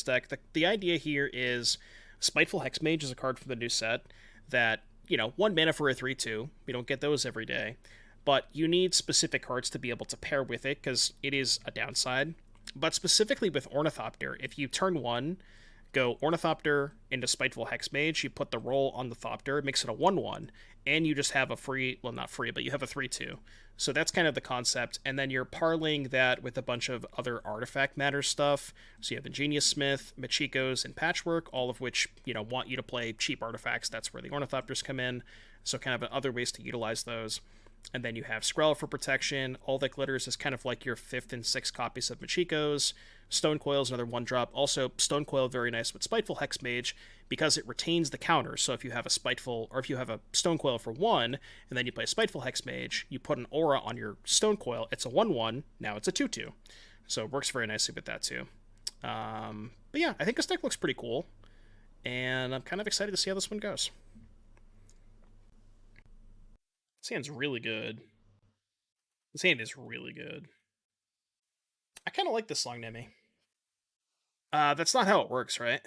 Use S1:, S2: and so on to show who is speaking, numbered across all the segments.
S1: deck. The idea here is Spiteful Hexmage is a card from the new set that, 1 mana for a 3/2. We don't get those every day. But you need specific cards to be able to pair with it, because it is a downside. But specifically with Ornithopter, if you turn 1, go Ornithopter into Spiteful Hexmage, you put the roll on the Thopter, it makes it a 1/1, and you just have a free, well, not free, but you have a 3/2. So that's kind of the concept, and then you're parlaying that with a bunch of other artifact matter stuff. So you have Ingenious Smith, Michiko's, and Patchwork, all of which, want you to play cheap artifacts. That's where the Ornithopters come in. So kind of other ways to utilize those. And then you have Skrelv for protection. All that glitters is kind of like your 5th and 6th copies of Michiko's. Stonecoil is another 1-drop. Also, Stonecoil very nice with Spiteful Hexmage because it retains the counter. So if you have a Spiteful, or if you have a Stonecoil for 1, and then you play Spiteful Hexmage, you put an aura on your Stonecoil, it's a 1/1, now it's a 2/2. So it works very nicely with that too. But yeah, I think this deck looks pretty cool, and I'm kind of excited to see how this one goes. This hand's really good. This hand is really good. I kind of like this Long Nemi. That's not how it works, right?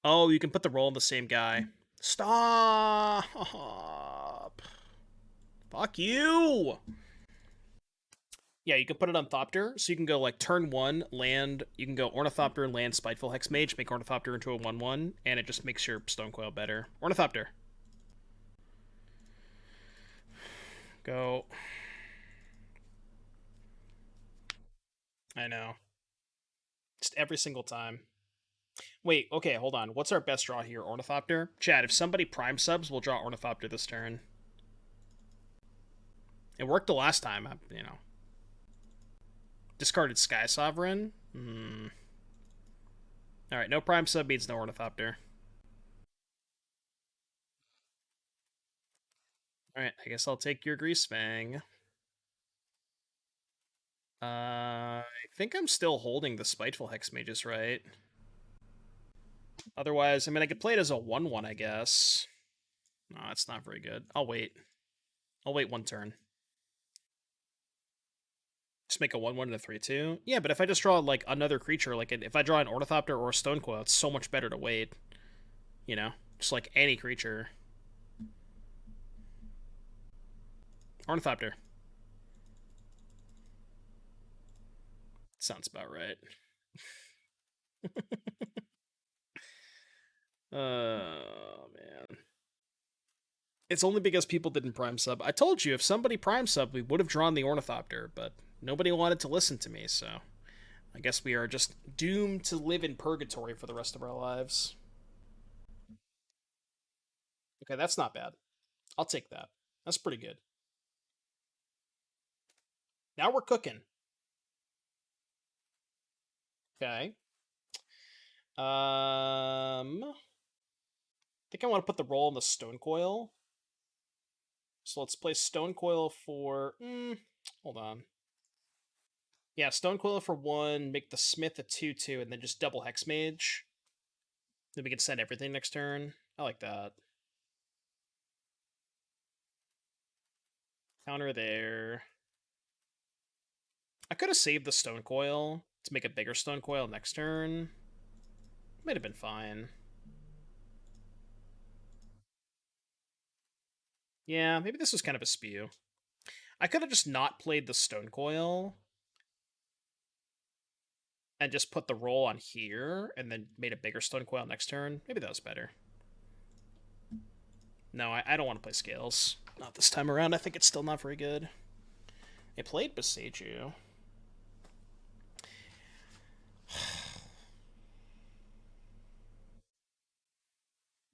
S1: Oh, you can put the roll on the same guy. Stop! Fuck you! Yeah, you can put it on Thopter, so you can go like turn 1, land, you can go Ornithopter and land Spiteful Hexmage, make Ornithopter into a 1/1, and it just makes your Stonecoil better. Ornithopter. Go. I know. Just every single time. Wait, okay, hold on. What's our best draw here? Ornithopter? Chad, if somebody prime subs, we'll draw Ornithopter this turn. It worked the last time, Discarded Sky Sovereign? Alright, no prime sub means no Ornithopter. Alright, I guess I'll take your Greasefang. I think I'm still holding the Spiteful Hexmages, right? Otherwise, I could play it as a 1/1, I guess. No, it's not very good. I'll wait. I'll wait 1 turn. Just make a 1/1 and a 3/2. Yeah, but if I just draw, like, another creature, like, if I draw an Ornithopter or a Stonecoil, it's so much better to wait. Just like any creature. Ornithopter. Sounds about right. Oh, man. It's only because people didn't prime sub. I told you, if somebody prime sub, we would have drawn the Ornithopter, but nobody wanted to listen to me, so I guess we are just doomed to live in purgatory for the rest of our lives. Okay, that's not bad. I'll take that. That's pretty good. Now we're cooking. Okay. I think I want to put the roll on the Stonecoil. So let's play Stonecoil for... hold on. Yeah, Stonecoil for 1, make the Smith a 2/2, and then just double Hexmage. Then we can send everything next turn. I like that. Counter there. I could have saved the Stonecoil to make a bigger Stonecoil next turn. Might have been fine. Yeah, maybe this was kind of a spew. I could have just not played the Stonecoil and just put the roll on here and then made a bigger Stonecoil next turn. Maybe that was better. No, I don't want to play Scales. Not this time around. I think it's still not very good. It played Boseiju.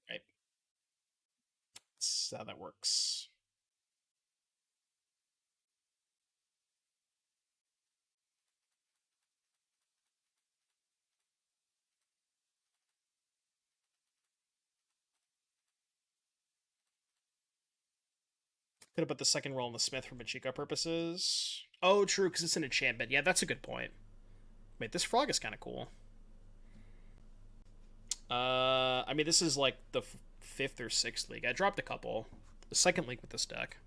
S1: Right. That's how that works. Could have put the second roll on the Smith for Michiko purposes. Oh, true, because it's an enchantment. Yeah, that's a good point. Wait, this frog is kind of cool. This is like the 5th or 6th league. I dropped a couple. The 2nd league with this deck.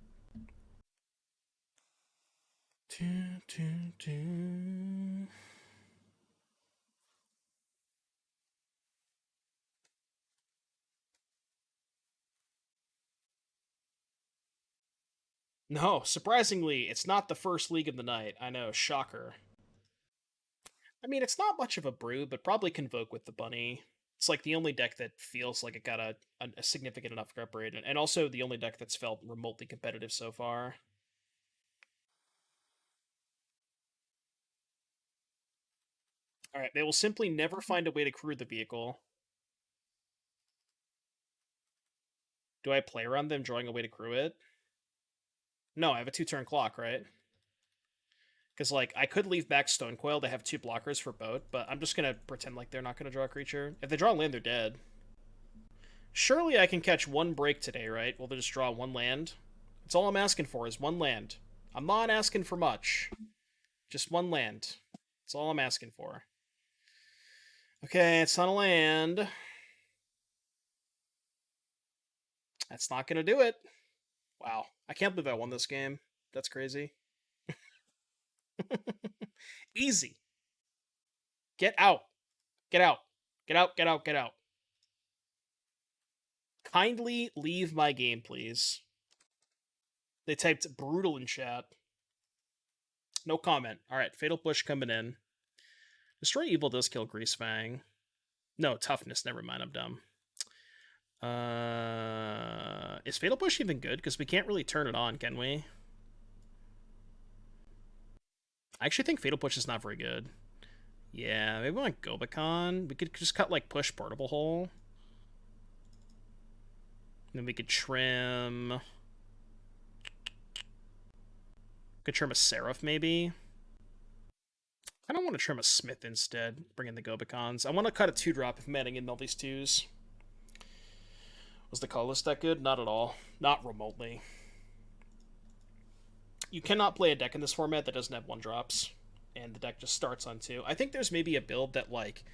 S1: No, surprisingly, it's not the first League of the Night. I know, shocker. I mean, it's not much of a brew, but probably Convoke with the bunny. It's like the only deck that feels like it got a significant enough grep rate, and also the only deck that's felt remotely competitive so far. Alright, they will simply never find a way to crew the vehicle. Do I play around them drawing a way to crew it? No, I have a 2-turn clock, right? Because, like, I could leave back Stonecoil to have 2 blockers for boat, but I'm just gonna pretend like they're not gonna draw a creature. If they draw a land, they're dead. Surely I can catch 1 break today, right? Will they just draw 1 land? That's all I'm asking for is 1 land. I'm not asking for much. Just 1 land. That's all I'm asking for. Okay, it's not a land. That's not gonna do it. Wow. I can't believe I won this game. That's crazy. Easy. Get out. Get out. Get out, get out, get out. Kindly leave my game, please. They typed brutal in chat. No comment. Alright, Fatal Push coming in. Destroy Evil does kill Greasefang. No, Toughness. Never mind, I'm dumb. Is Fatal Push even good? Because we can't really turn it on, can we? I actually think Fatal Push is not very good. Yeah, maybe we want Gobakhan. We could just cut, like, Push Portable Hole. Then we could trim... Could trim a Seraph, maybe? I don't want to trim a Smith instead. Bring in the Gobakhans. I want to cut a 2-drop if manning in all these 2s. Was the colorless that good? Not at all. Not remotely. You cannot play a deck in this format that doesn't have 1-drops. And the deck just starts on 2. I think there's maybe a build that, like,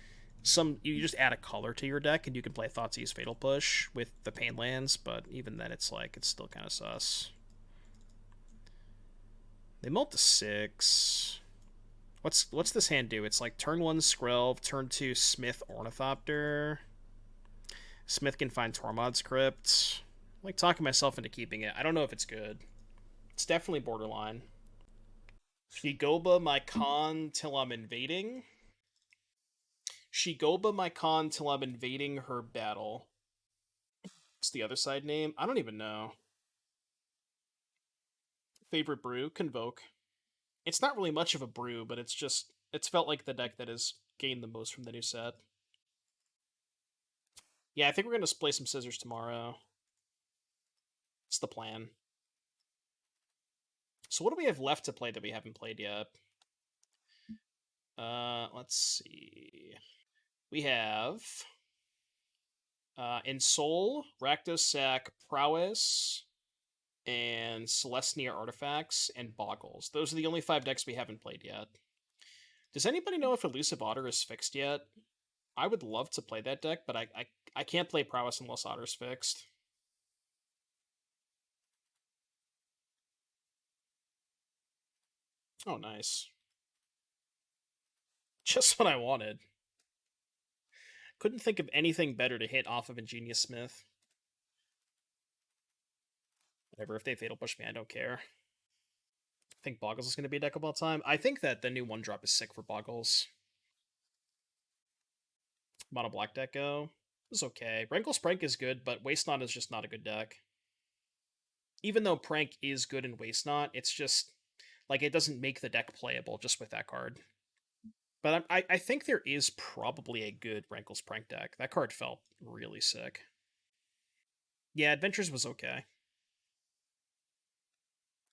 S1: you just add a color to your deck and you can play Thoughtseize Fatal Push with the pain lands, but even then it's like, it's still kind of sus. They mult to 6. What's this hand do? It's like turn 1 Skrelv, turn 2 Smith Ornithopter. Smith can find Tormod's Crypt. I'm like talking myself into keeping it. I don't know if it's good. It's definitely borderline. Shigoba my con till I'm invading. Shigoba my con till I'm invading her battle. What's the other side name? I don't even know. Favorite brew? Convoke. It's not really much of a brew, but it's felt like the deck that has gained the most from the new set. Yeah, I think we're going to play some scissors tomorrow. It's the plan. So what do we have left to play that we haven't played yet? Let's see. We have Ensoul, Rakdos Sack, Prowess, and Celestia Artifacts, and Boggles. Those are the only 5 decks we haven't played yet. Does anybody know if Elusive Otter is fixed yet? I would love to play that deck, but I can't play Prowess unless Otter's fixed. Oh, nice. Just what I wanted. Couldn't think of anything better to hit off of Ingenious Smith. Whatever, if they Fatal Push me, I don't care. I think Boggles is going to be a deck of all time. I think that the new 1-drop is sick for Boggles. Mono Black deck go. It's okay. Rankle's Prank is good, but Waste Not is just not a good deck. Even though Prank is good in Waste Not, it's just like it doesn't make the deck playable just with that card. But I think there is probably a good Rankle's Prank deck. That card felt really sick. Yeah, Adventures was okay.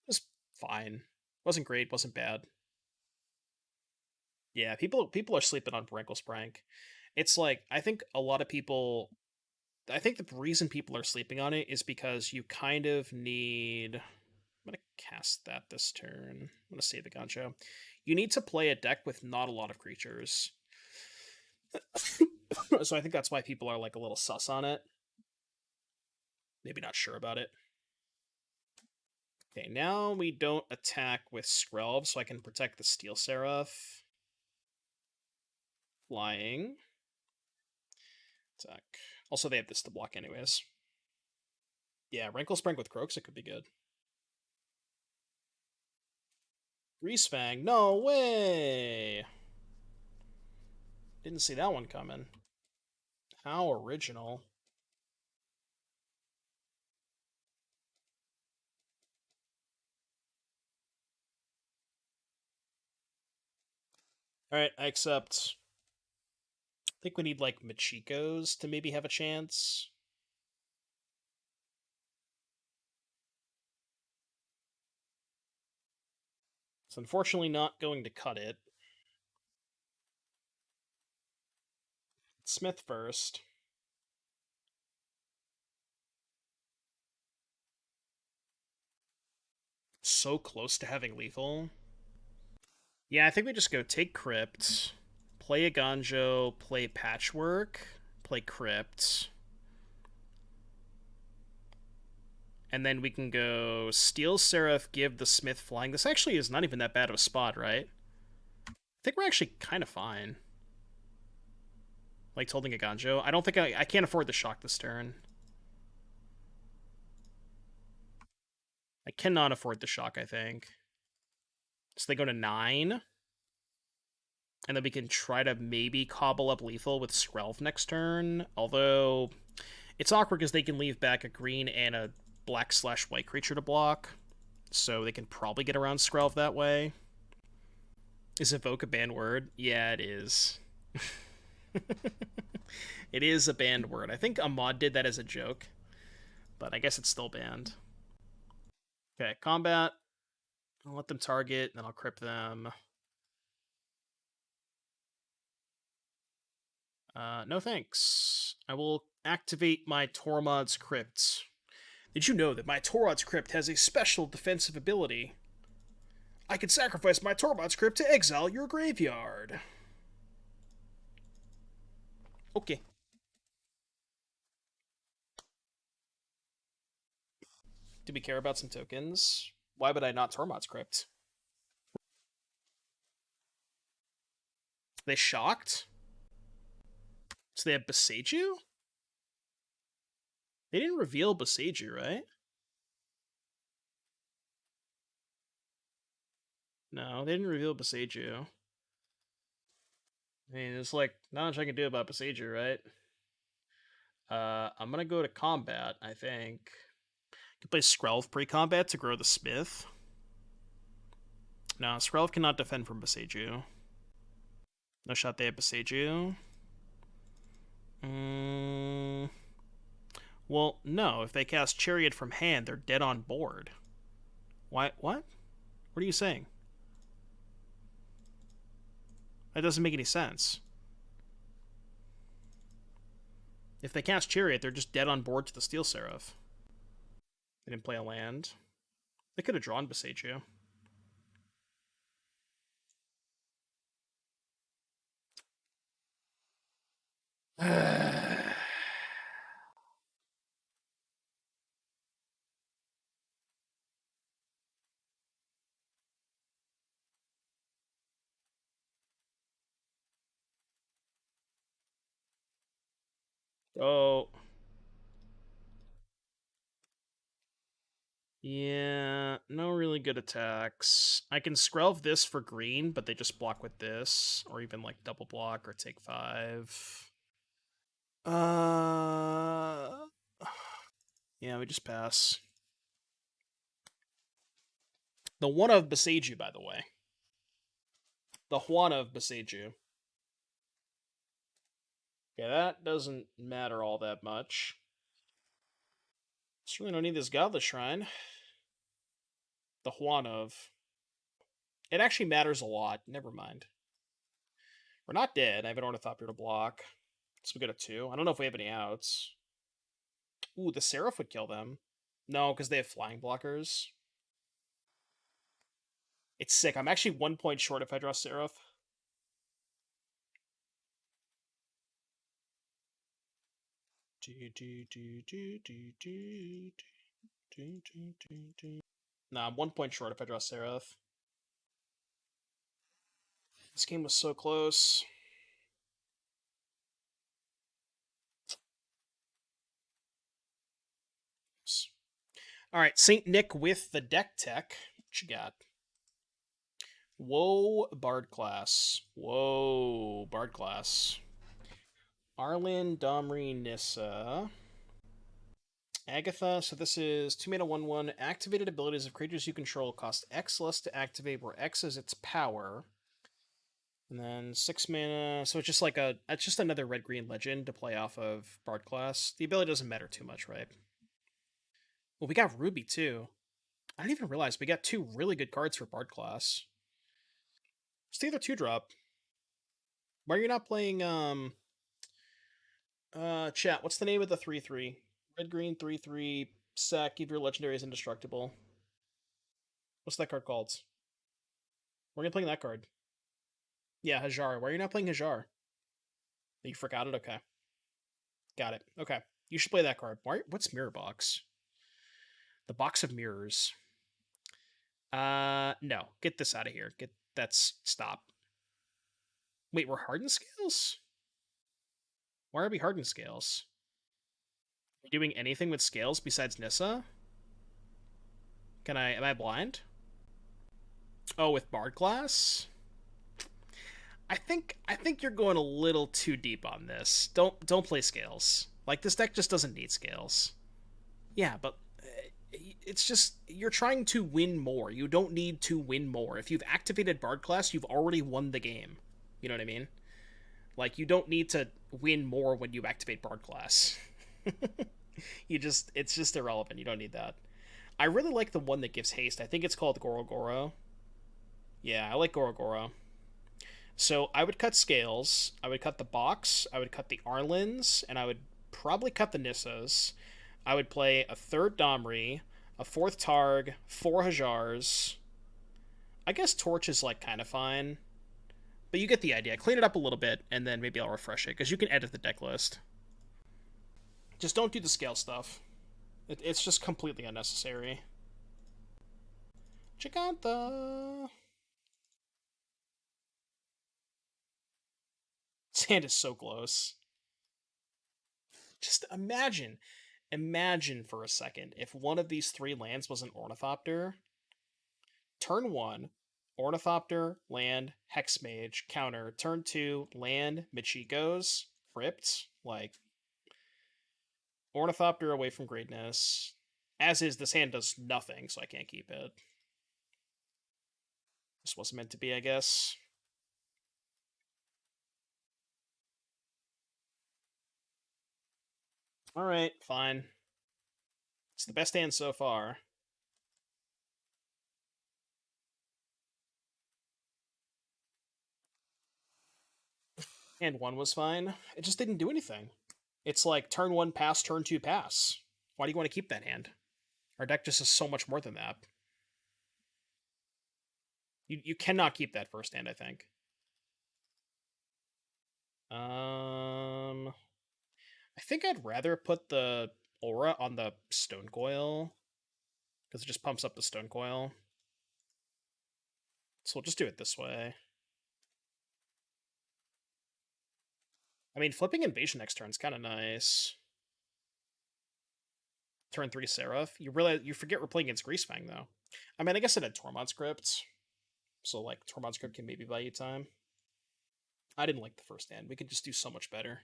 S1: It was fine. Wasn't great, wasn't bad. Yeah, people are sleeping on Rankle's Prank. It's like I think a lot of people I think the reason people are sleeping on it is because you kind of need. I'm gonna cast that this turn. I'm gonna save the Eiganjo. You need to play a deck with not a lot of creatures. So I think that's why people are like a little sus on it. Maybe not sure about it. Okay, now we don't attack with Skrelv, so I can protect the Steel Seraph. Flying. Attack. Also, they have this to block anyways. Yeah, Rankle Sprank with Croaks, it could be good. Greasefang, no way! Didn't see that one coming. How original. Alright, I accept. I think we need, like, Michikos to maybe have a chance. It's unfortunately not going to cut it. Smith first. So close to having lethal. Yeah, I think we just go take Crypt, play Eiganjo, play Patchwork, play Crypt. And then we can go Steel Seraph, give the Smith flying. This actually is not even that bad of a spot, right? I think we're actually kind of fine. Like holding Eiganjo. I don't think I can't afford the shock this turn. I cannot afford the shock, I think. So they go to 9. And then we can try to maybe cobble up lethal with Skrelv next turn. Although, it's awkward because they can leave back a green and a black/white creature to block. So they can probably get around Skrelv that way. Is evoke a banned word? Yeah, it is. It is a banned word. I think a mod did that as a joke. But I guess it's still banned. Okay, combat. I'll let them target, and then I'll crypt them. No thanks. I will activate my Tormod's Crypt. Did you know that my Tormod's Crypt has a special defensive ability? I can sacrifice my Tormod's Crypt to exile your graveyard. Okay. Do we care about some tokens? Why would I not Tormod's Crypt? They shocked? So they have Boseiju? They didn't reveal Boseiju, right? No, they didn't reveal Boseiju. I mean, it's like, not much I can do about Boseiju, right? I'm gonna go to combat, I think. I can play Skrelv pre-combat to grow the Smith. No, Skrelv cannot defend from Boseiju. No shot they have Boseiju. Well, no. If they cast Chariot from hand, they're dead on board. Why? What? What are you saying? That doesn't make any sense. If they cast Chariot, they're just dead on board to the Steel Seraph. They didn't play a land. They could have drawn Boseiju. Oh. Yeah, no really good attacks. I can Skrelv this for green, but they just block with this, or even like double block or take 5. Uh, yeah, we just pass. The one of Boseiju, by the way. The Juan of Boseiju. Yeah, that doesn't matter all that much. Certainly don't need this Godless Shrine. The Juan of. It actually matters a lot. Never mind. We're not dead. I have an Ornithopter to block. So we go to 2. I don't know if we have any outs. Ooh, the Seraph would kill them. No, because they have flying blockers. It's sick. I'm actually 1 point short if I draw Seraph. Nah, I'm 1 point short if I draw Seraph. This game was so close. All right, Saint Nick with the deck tech. What you got? Whoa, Bard class. Whoa, Bard class. Arlen, Domri, Nissa. Agatha, so this is 2 mana 1/1. Activated abilities of creatures you control cost X less to activate, where X is its power. And then 6 mana, so it's just like it's just another red green legend to play off of Bard class. The ability doesn't matter too much, right? Well, we got Ruby too. I didn't even realize we got two really good cards for Bard class. It's the other 2-drop. Why are you not playing chat, what's the name of the 3/3? Red green 3/3 sack, give your legendaries indestructible. What's that card called? Why are you playing that card? Yeah, Hajar. Why are you not playing Hajar? You forgot it? Okay. Got it. Okay. You should play that card. What's Mirror Box? The Box of Mirrors. No. Get this out of here. Stop. Wait, we're Hardened Scales? Why are we Hardened Scales? Are you doing anything with scales besides Nissa? Am I blind? Oh, with Bard class? I think you're going a little too deep on this. Don't play scales. Like, this deck just doesn't need scales. Yeah, but it's just you're trying to win more. You don't need to win more. If you've activated Bard class, you've already won the game. You know what I mean? Like, you don't need to win more when you activate Bard class. It's just irrelevant. You don't need that. I really like the one that gives haste. I think it's called Goro Goro. Yeah, I like Goro Goro. So I would cut scales, I would cut the box, I would cut the Arlens, and I would probably cut the Nissas. I would play a third Domri, a fourth Targ, 4 Hajars. I guess Torch is like kind of fine, but you get the idea. Clean it up a little bit, and then maybe I'll refresh it, because you can edit the deck list. Just don't do the scale stuff. It's just completely unnecessary. Jegantha! Sand is so close. Just imagine for a second if one of these 3 lands was an Ornithopter. Turn 1, Ornithopter, land, Hexmage, counter. Turn 2, land, Michiko's, Crypt. Like, Ornithopter away from greatness. As is, this hand does nothing, so I can't keep it. This wasn't meant to be, I guess. Alright, fine. It's the best hand so far. Hand 1 was fine. It just didn't do anything. It's like turn 1 pass, turn 2 pass. Why do you want to keep that hand? Our deck just is so much more than that. You cannot keep that first hand, I think. I think I'd rather put the aura on the Stonecoil, because it just pumps up the Stonecoil. So we'll just do it this way. I mean, flipping Invasion next turn is kind of nice. Turn 3 Seraph. You forget we're playing against Greasefang, though. I mean, I guess it had Tormod Script, so like Tormod Script can maybe buy you time. I didn't like the first hand. We could just do so much better.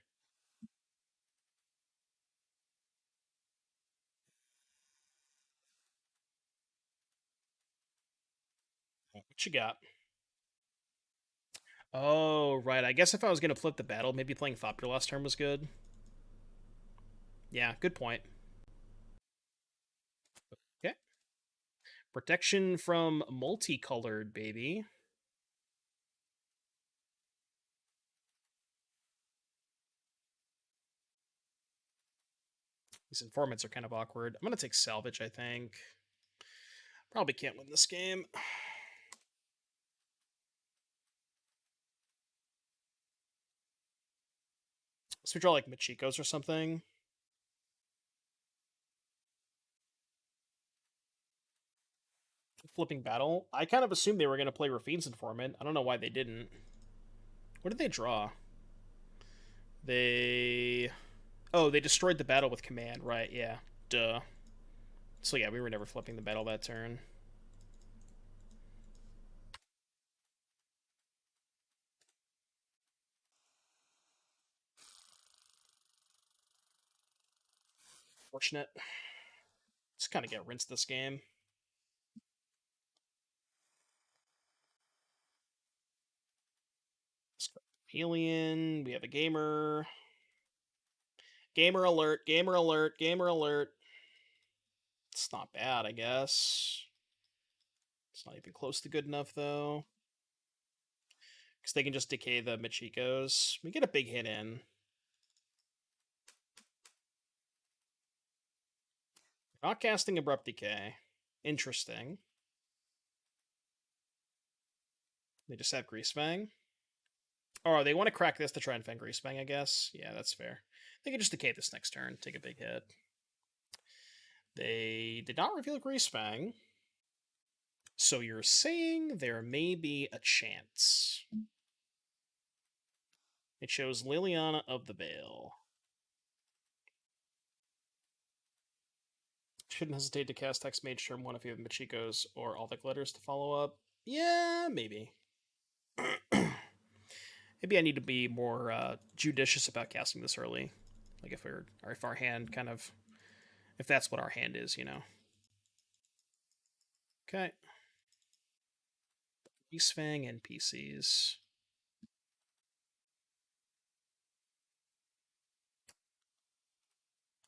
S1: What you got? Oh, right. I guess if I was going to flip the battle, maybe playing Thopter last turn was good. Yeah, good point. Okay. Protection from multicolored, baby. These informants are kind of awkward. I'm going to take Salvage, I think. Probably can't win this game. So we draw like Michiko's or something. Flipping battle. I kind of assumed they were going to play Rafine's Informant. I don't know why they didn't. What did they draw? Oh, they destroyed the battle with command. Right, yeah. Duh. So yeah, we were never flipping the battle that turn. unfortunate. Just kind of get rinsed this game. Alien, we have a gamer. Gamer alert, gamer alert, gamer alert. It's not bad, I guess. It's not even close to good enough, though. Because they can just decay the Michikos. We get a big hit in. Not casting Abrupt Decay. Interesting. They just have Greasefang. Oh, they want to crack this to try and fang Greasefang, I guess. Yeah, that's fair. They can just decay this next turn, take a big hit. They did not reveal Greasefang. So you're saying there may be a chance. It shows Liliana of the Veil. Shouldn't hesitate to cast Hexmage turn 1 if you have Michikos or Alvic letters to follow up. Yeah, maybe. Maybe I need to be more judicious about casting this early. Like if our hand kind of, if that's what our hand is, you know. Okay. Greasefang NPCs.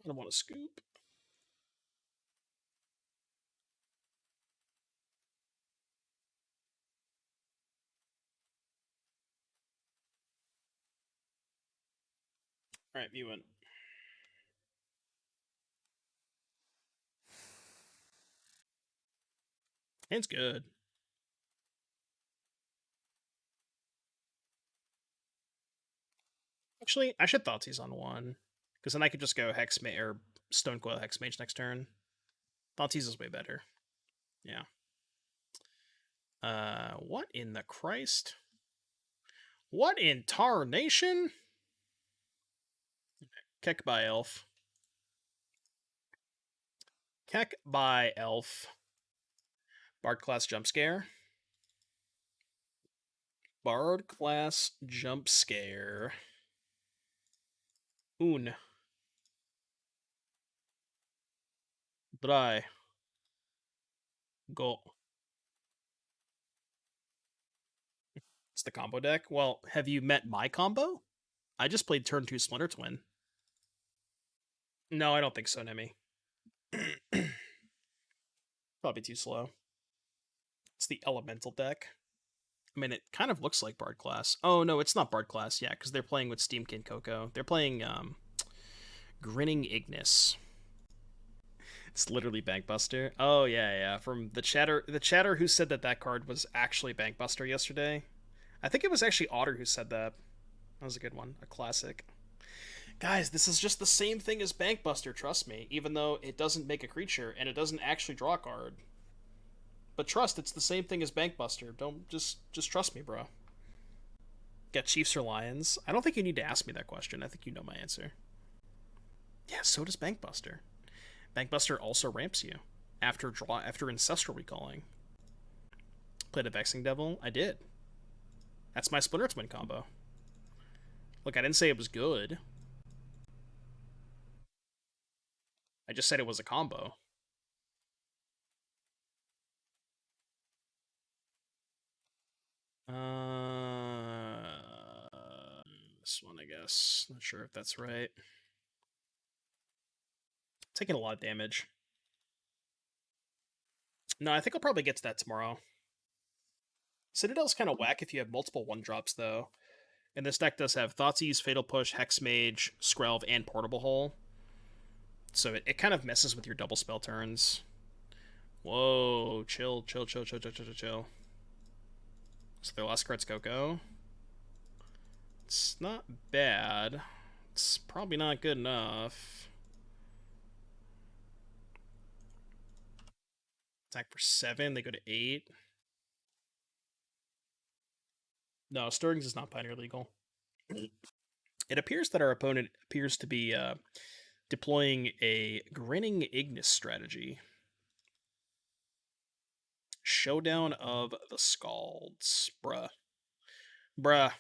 S1: I don't want to scoop. Alright, you win. Hand's good. Actually, I should Thoughtseize on one. Because then I could just go Hexmage or Stonecoil Hexmage next turn. Thoughtseize is way better. Yeah. What in the Christ? What in tarnation? Keck by Elf. Keck by Elf. Bard class jump scare. Bard class jump scare. Un. Dry. Go. It's the combo deck. Well, have you met my combo? I just played turn 2 Splinter Twin. No, I don't think so, Nemi. Probably too slow. It's the elemental deck. I mean, it kind of looks like Bard class. Oh, no, it's not Bard class, yeah, because they're playing with Steamkin Coco. They're playing Grinning Ignis. It's literally Bankbuster. Oh, yeah. From the chatter who said that card was actually Bankbuster yesterday. I think it was actually Otter who said that. That was a good one. A classic. Guys, this is just the same thing as Bankbuster, trust me, even though it doesn't make a creature and it doesn't actually draw a card. But trust, it's the same thing as Bankbuster. Don't just trust me, bro. Got Chiefs or Lions? I don't think you need to ask me that question. I think you know my answer. Yeah, so does Bankbuster. Bankbuster also ramps you after Ancestral Recalling. Played a Vexing Devil? I did. That's my Splinter Twin combo. Look, I didn't say it was good. I just said it was a combo. This one, I guess. Not sure if that's right. Taking a lot of damage. No, I think I'll probably get to that tomorrow. Citadel's kind of whack if you have multiple 1-drops, though. And this deck does have Thoughtseize, Fatal Push, Hexmage, Skrelv, and Portable Hole. So it kind of messes with your double spell turns. Whoa, chill. So their last card's Coco. It's not bad. It's probably not good enough. Attack for 7, they go to 8. No, Stirrings is not Pioneer legal. It appears that our opponent appears to be deploying a Grinning Ignis strategy. Showdown of the Scalds. Bruh.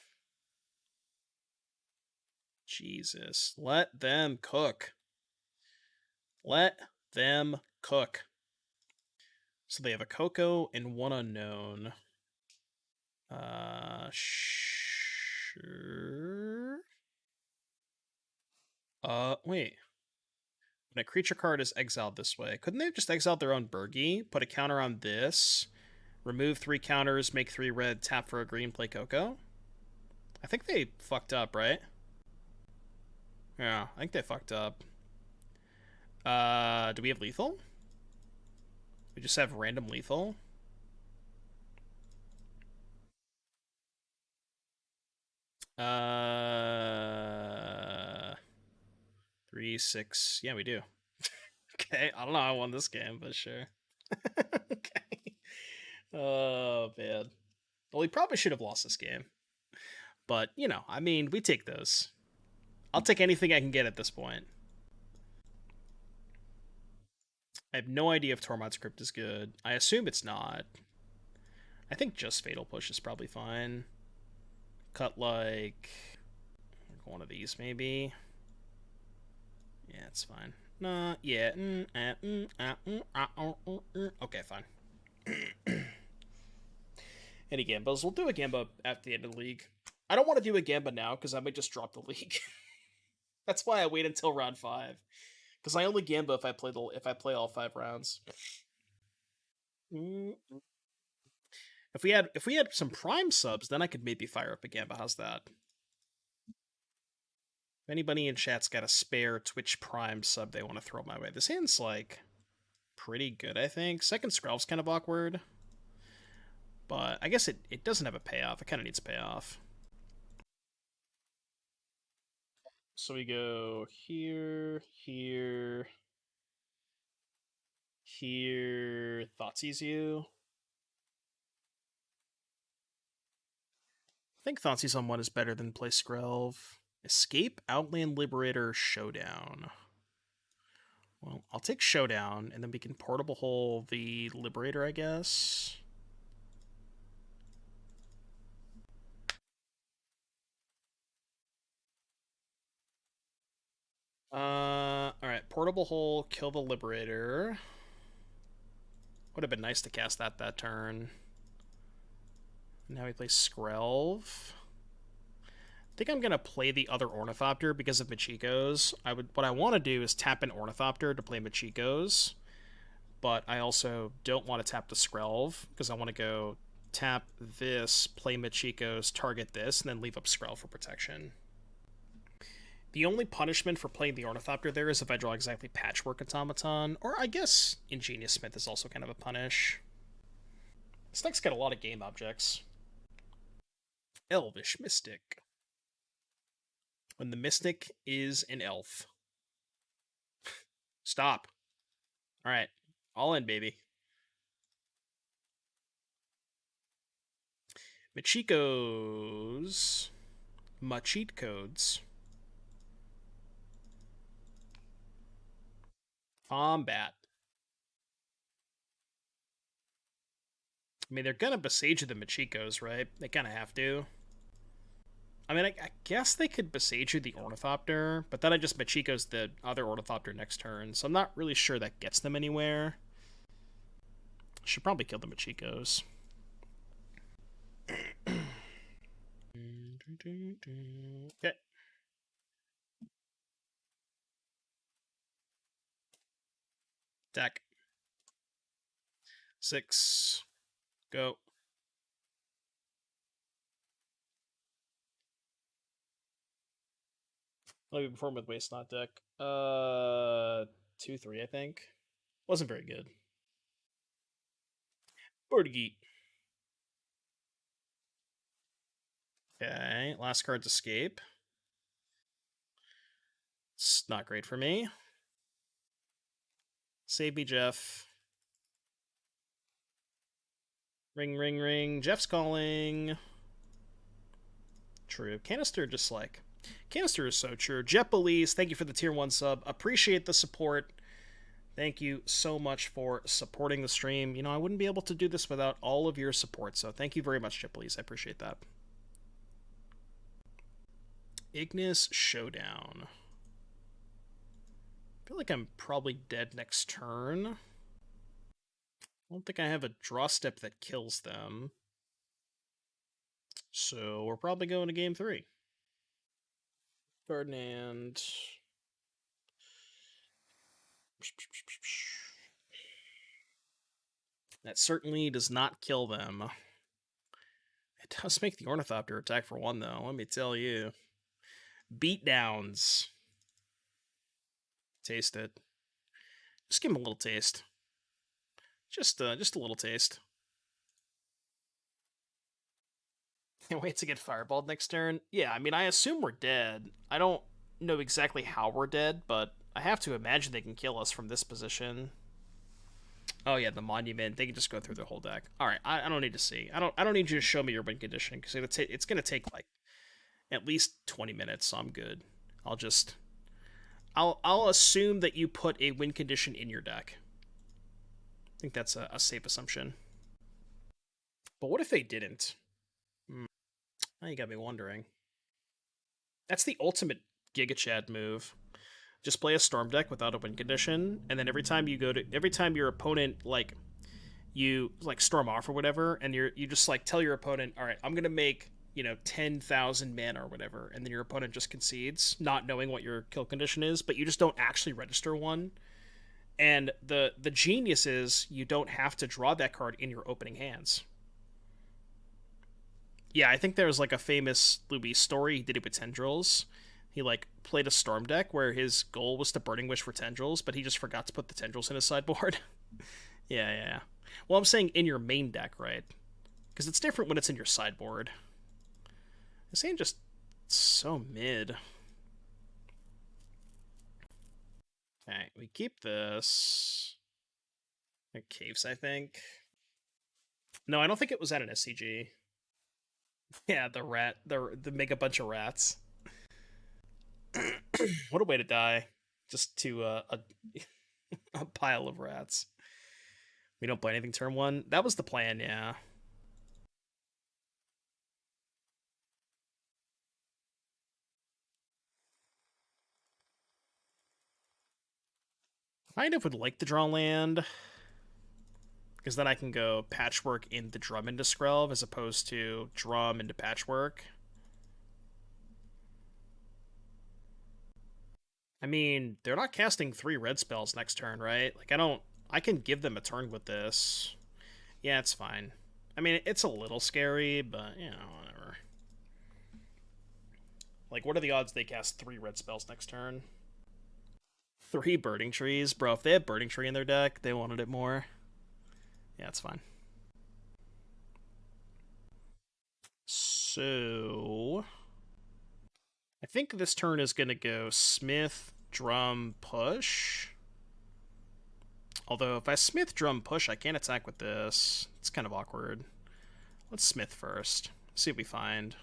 S1: Jesus. Let them cook. Let them cook. So they have a Coco and one unknown. Sure. Wait. When a creature card is exiled this way, couldn't they have just exiled their own Burgie, put a counter on this, remove 3 counters, make 3 red, tap for a green, play Coco? I think they fucked up, right? Yeah, I think they fucked up. Do we have lethal? We just have random lethal? Uh, 3, 6. Yeah, we do. Okay, I don't know how I won this game, but sure. Okay. Oh, man. Well, we probably should have lost this game. But, you know, I mean, we take those. I'll take anything I can get at this point. I have no idea if Tormod's Crypt is good. I assume it's not. I think just Fatal Push is probably fine. Cut like one of these, maybe. Yeah, it's fine. Nah, yeah. Okay, fine. Any Gambas? We'll do a Gamba at the end of the league. I don't want to do a Gamba now because I might just drop the league. That's why I wait until round 5. Because I only Gamba if I play all 5 rounds. If we had some Prime subs, then I could maybe fire up a Gamba. How's that? If anybody in chat's got a spare Twitch Prime sub they want to throw my way, this hand's like pretty good, I think. Second Skrelv's kind of awkward, but I guess it doesn't have a payoff. It kind of needs a payoff. So we go here, here, here. Thoughtseize you. I think Thoughtseize on 1 is better than play Skrelv. Escape, Outland Liberator, Showdown. Well, I'll take Showdown, and then we can Portable Hole the Liberator, I guess. Alright, Portable Hole, kill the Liberator. Would have been nice to cast that turn. Now we play Skrelv. I think I'm gonna play the other Ornithopter because of Michiko's. What I want to do is tap an Ornithopter to play Michiko's, but I also don't want to tap the Skrelv because I want to go tap this, play Michiko's, target this, and then leave up Skrelv for protection. The only punishment for playing the Ornithopter there is if I draw exactly Patchwork Automaton, or I guess Ingenious Smith is also kind of a punish. This deck's got a lot of game objects. Elvish Mystic. When the Mystic is an elf. Stop. Alright. All in, baby. Michiko's cheat codes. Combat. I mean, they're gonna Besage the Michikos, right? They kind of have to. I mean, I guess they could Besage the Ornithopter, but then I just Michiko's the other Ornithopter next turn, so I'm not really sure that gets them anywhere. Should probably kill the Michikos. Okay. Deck. 6. Go. Let me perform with Waste Not deck. 2-3, I think. Wasn't very good. Boardgeet. Okay, last card's Escape. It's not great for me. Save me, Jeff. Ring, ring, ring. Jeff's calling. True. Canister just like... Canister is so true. Jet Belize, thank you for the tier 1 sub. Appreciate the support. Thank you so much for supporting the stream. You know, I wouldn't be able to do this without all of your support, so thank you very much, Jet Belize. I appreciate that. Ignis Showdown. I feel like I'm probably dead next turn. I don't think I have a draw step that kills them. So we're probably going to game 3. Ferdinand. That certainly does not kill them. It does make the Ornithopter attack for 1, though, let me tell you. Beatdowns. Taste it. Just give him a little taste. Just a little taste. Can't wait to get fireballed next turn. Yeah, I mean, I assume we're dead. I don't know exactly how we're dead, but I have to imagine they can kill us from this position. Oh yeah, the monument. They can just go through the whole deck. All right, I don't need to see. I don't need you to show me your win condition because it's gonna take like at least 20 minutes. So I'm good. I'll assume that you put a win condition in your deck. I think that's a safe assumption. But what if they didn't? Now you got me wondering. That's the ultimate Giga Chad move. Just play a Storm deck without a win condition, and then every time your opponent you storm off or whatever, and you just tell your opponent, all right, I'm gonna make 10,000 mana or whatever, and then your opponent just concedes, not knowing what your kill condition is, but you just don't actually register one. And the genius is you don't have to draw that card in your opening hands. Yeah, I think there's a famous Louis story. He did it with Tendrils. He played a Storm deck where his goal was to Burning Wish for Tendrils, but he just forgot to put the Tendrils in his sideboard. Yeah. Well, I'm saying in your main deck, right? Because it's different when it's in your sideboard. This hand just so mid. Okay, we keep this. Caves, I think. No, I don't think it was at an SCG. Yeah, the make a bunch of rats. What a way to die. Just to a pile of rats. We don't play anything turn 1. That was the plan, yeah. Kind of would like to draw land. Because then I can go Patchwork into Drum into Skrelv as opposed to Drum into Patchwork. I mean, they're not casting 3 red spells next turn, right? I can give them a turn with this. Yeah, it's fine. I mean, it's a little scary, but, whatever. What are the odds they cast 3 red spells next turn? 3 Burning Trees? Bro, if they have Burning Tree in their deck, they wanted it more. Yeah, it's fine. So... I think this turn is going to go Smith, Drum, Push. Although, if I Smith, Drum, Push, I can't attack with this. It's kind of awkward. Let's Smith first. See what we find.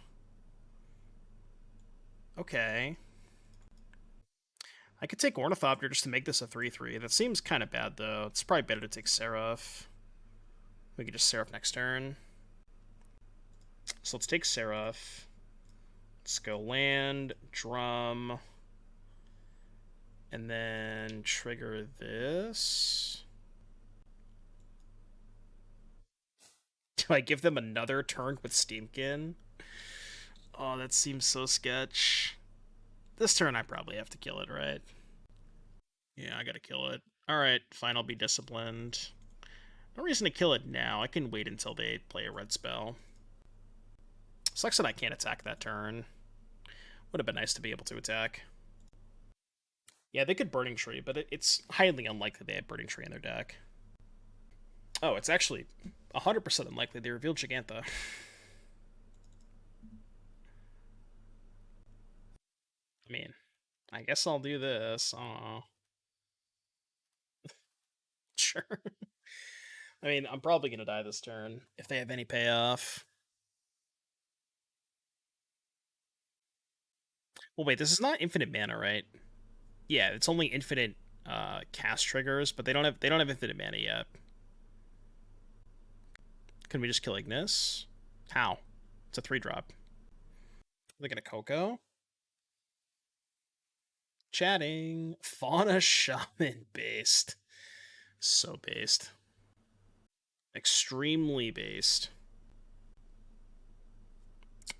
S1: Okay. I could take Ornithopter just to make this a 3-3. That seems kind of bad, though. It's probably better to take Seraph. We could just Seraph next turn. So let's take Seraph. Let's go land, Drum, and then trigger this. Do I give them another turn with Steamkin? Oh, that seems so sketch. This turn I probably have to kill it, right? Yeah, I gotta kill it. Alright, fine, I'll be disciplined. No reason to kill it now. I can wait until they play a red spell. Sucks that I can't attack that turn. Would have been nice to be able to attack. Yeah, they could Burning Tree, but it's highly unlikely they have Burning Tree in their deck. Oh, it's actually 100% unlikely they revealed Jegantha. I mean, I guess I'll do this. Aww. Sure. I mean, I'm probably going to die this turn if they have any payoff. Well, wait, this is not infinite mana, right? Yeah, it's only infinite cast triggers, but they don't have infinite mana yet. Can we just kill Ignis? How? It's a 3-drop. Are they gonna Coco? Chatting. Fauna Shaman based. So based. Extremely based.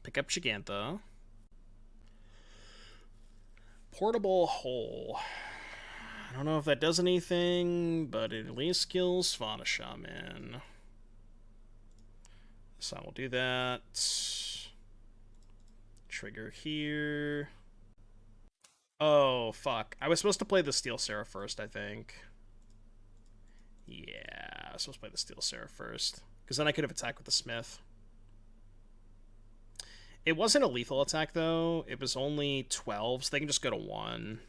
S1: Pick up Jegantha. Portable Hole. I don't know if that does anything, but it at least kills Fauna Shaman. So I will do that. Trigger here. Oh, fuck. I was supposed to play the Steel Seraph first, I think. Yeah, I was supposed to play the Steel Seraph first. Because then I could have attacked with the Smith. It wasn't a lethal attack, though. It was only 12, so they can just go to 1.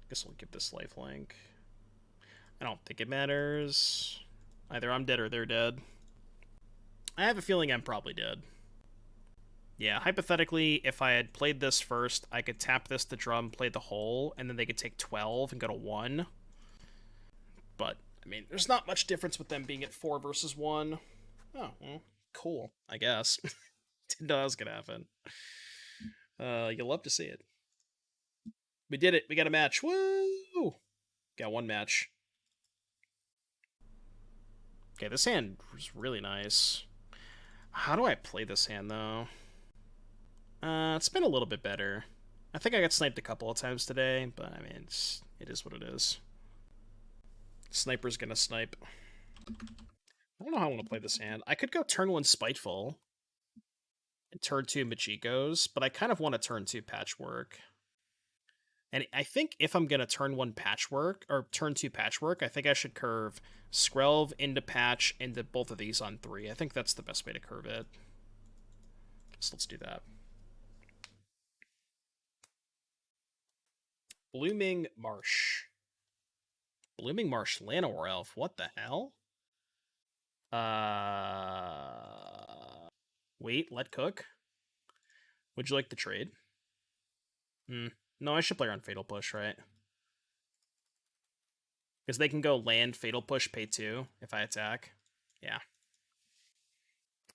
S1: Guess we'll give this lifelink. I don't think it matters. Either I'm dead or they're dead. I have a feeling I'm probably dead. Yeah, hypothetically, if I had played this first, I could tap this to drum, play the hole, and then they could take 12 and go to 1. But, I mean, there's not much difference with them being at 4 versus 1. Oh, well, cool, I guess. Didn't know that was going to happen. You'll love to see it. We did it. We got a match. Woo! Got 1 match. Okay, this hand was really nice. How do I play this hand, though? It's been a little bit better. I think I got sniped a couple of times today, but I mean, it is what it is. Sniper's gonna snipe. I don't know how I want to play this hand. I could go turn 1 Spiteful and turn 2 Michikos, but I kind of want to turn 2 Patchwork. And I think if I'm gonna turn 1 Patchwork or turn 2 Patchwork, I think I should curve Skrelv into Patch into both of these on 3. I think that's the best way to curve it. So let's do that. Blooming Marsh. Blooming Marsh Llanowar Elf. What the hell? Wait, let cook. Would you like the trade? No, I should play around Fatal Push, right? Because they can go land, Fatal Push, pay 2 if I attack. Yeah.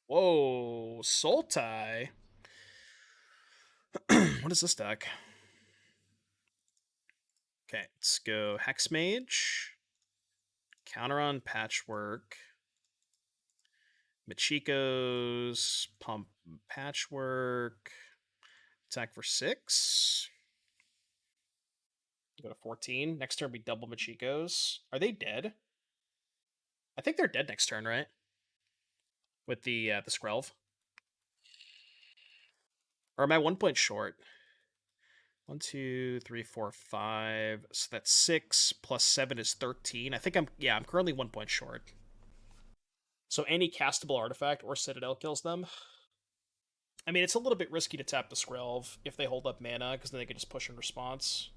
S1: Whoa, Sultai. What is this deck? Okay, let's go Hexmage. Counter on Patchwork. Michiko's pump Patchwork. Attack for 6. Go to 14. Next turn we double Michiko's. Are they dead? I think they're dead next turn, right? With the Skrelv. Or am I 1 point short? 1, 2, 3, 4, 5. So that's 6 plus 7 is 13. I think I'm currently 1 point short. So any castable artifact or Citadel kills them. I mean, it's a little bit risky to tap the Skrelv if they hold up mana, because then they can just push in response.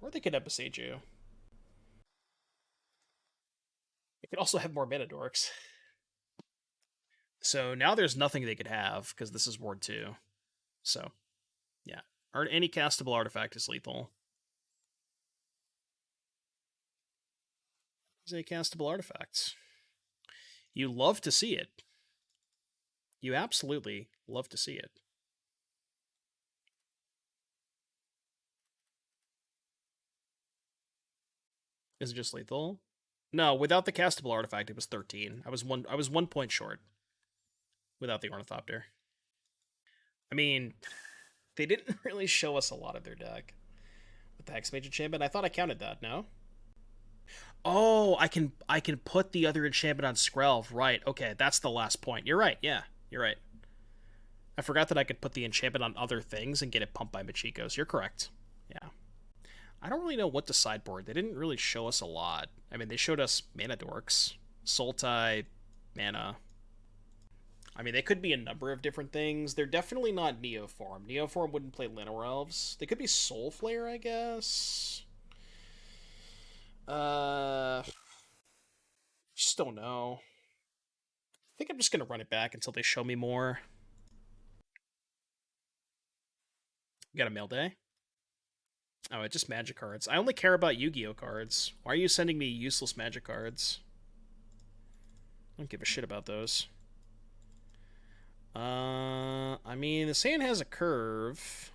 S1: Or they could Episage you. They could also have more mana dorks. So now there's nothing they could have, because this is Ward 2. So, yeah. Or any castable artifact is lethal. Is a castable artifact. You love to see it. You absolutely love to see it. Is it just lethal? No, without the castable artifact, it was 13. I was 1 point short. Without the Ornithopter. I mean, they didn't really show us a lot of their deck with the Hexmage enchantment. I thought I counted that, no? Oh, I can put the other enchantment on Skrelv. Right, okay, that's the last point. You're right, yeah, you're right. I forgot that I could put the enchantment on other things and get it pumped by Michiko's. You're correct. Yeah. I don't really know what to sideboard. They didn't really show us a lot. I mean, they showed us mana dorks. Sultai, mana. I mean, they could be a number of different things. They're definitely not Neoform. Neoform wouldn't play Llanowar Elves. They could be Soul Flare, I guess. Just don't know. I think I'm just gonna run it back until they show me more. You got a mail day? Oh, it's just magic cards. I only care about Yu-Gi-Oh cards. Why are you sending me useless magic cards? I don't give a shit about those. I mean, this hand has a curve.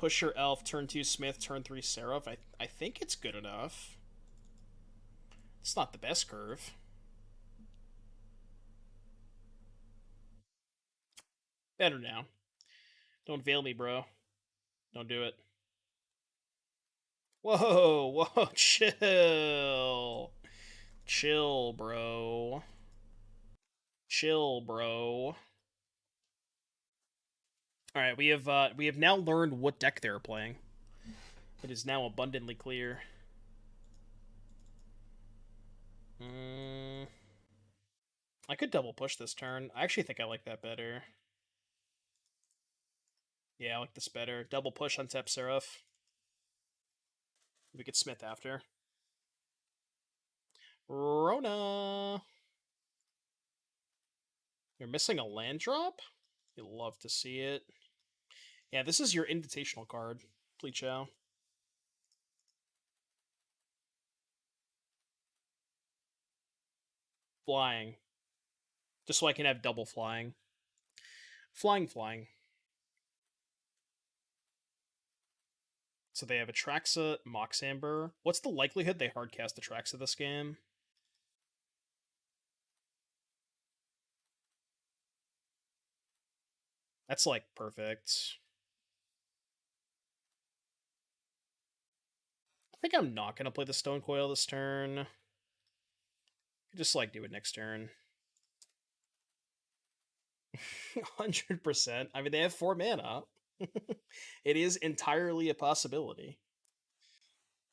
S1: push your elf, turn 2 Smith, turn 3 Seraph. I think it's good enough. It's not the best curve. Better now. Don't veil me, bro. Don't do it. Whoa, whoa, chill. Chill, bro. Chill, bro. Alright, we have now learned what deck they're playing. It is now abundantly clear. I could double push this turn. I actually think I like that better. Yeah, I like this better. Double push on tap Seraph. We get Smith after. Rona! You're missing a land drop? You'll love to see it. Yeah, this is your invitational card. Bleach out. Flying. Just so I can have double flying. Flying. So they have Atraxa, Moxamber. What's the likelihood they hardcast Atraxa this game? That's like perfect. I think I'm not going to play the Stonecoil this turn. Just like do it next turn. 100%. I mean, they have 4 mana. It is entirely a possibility.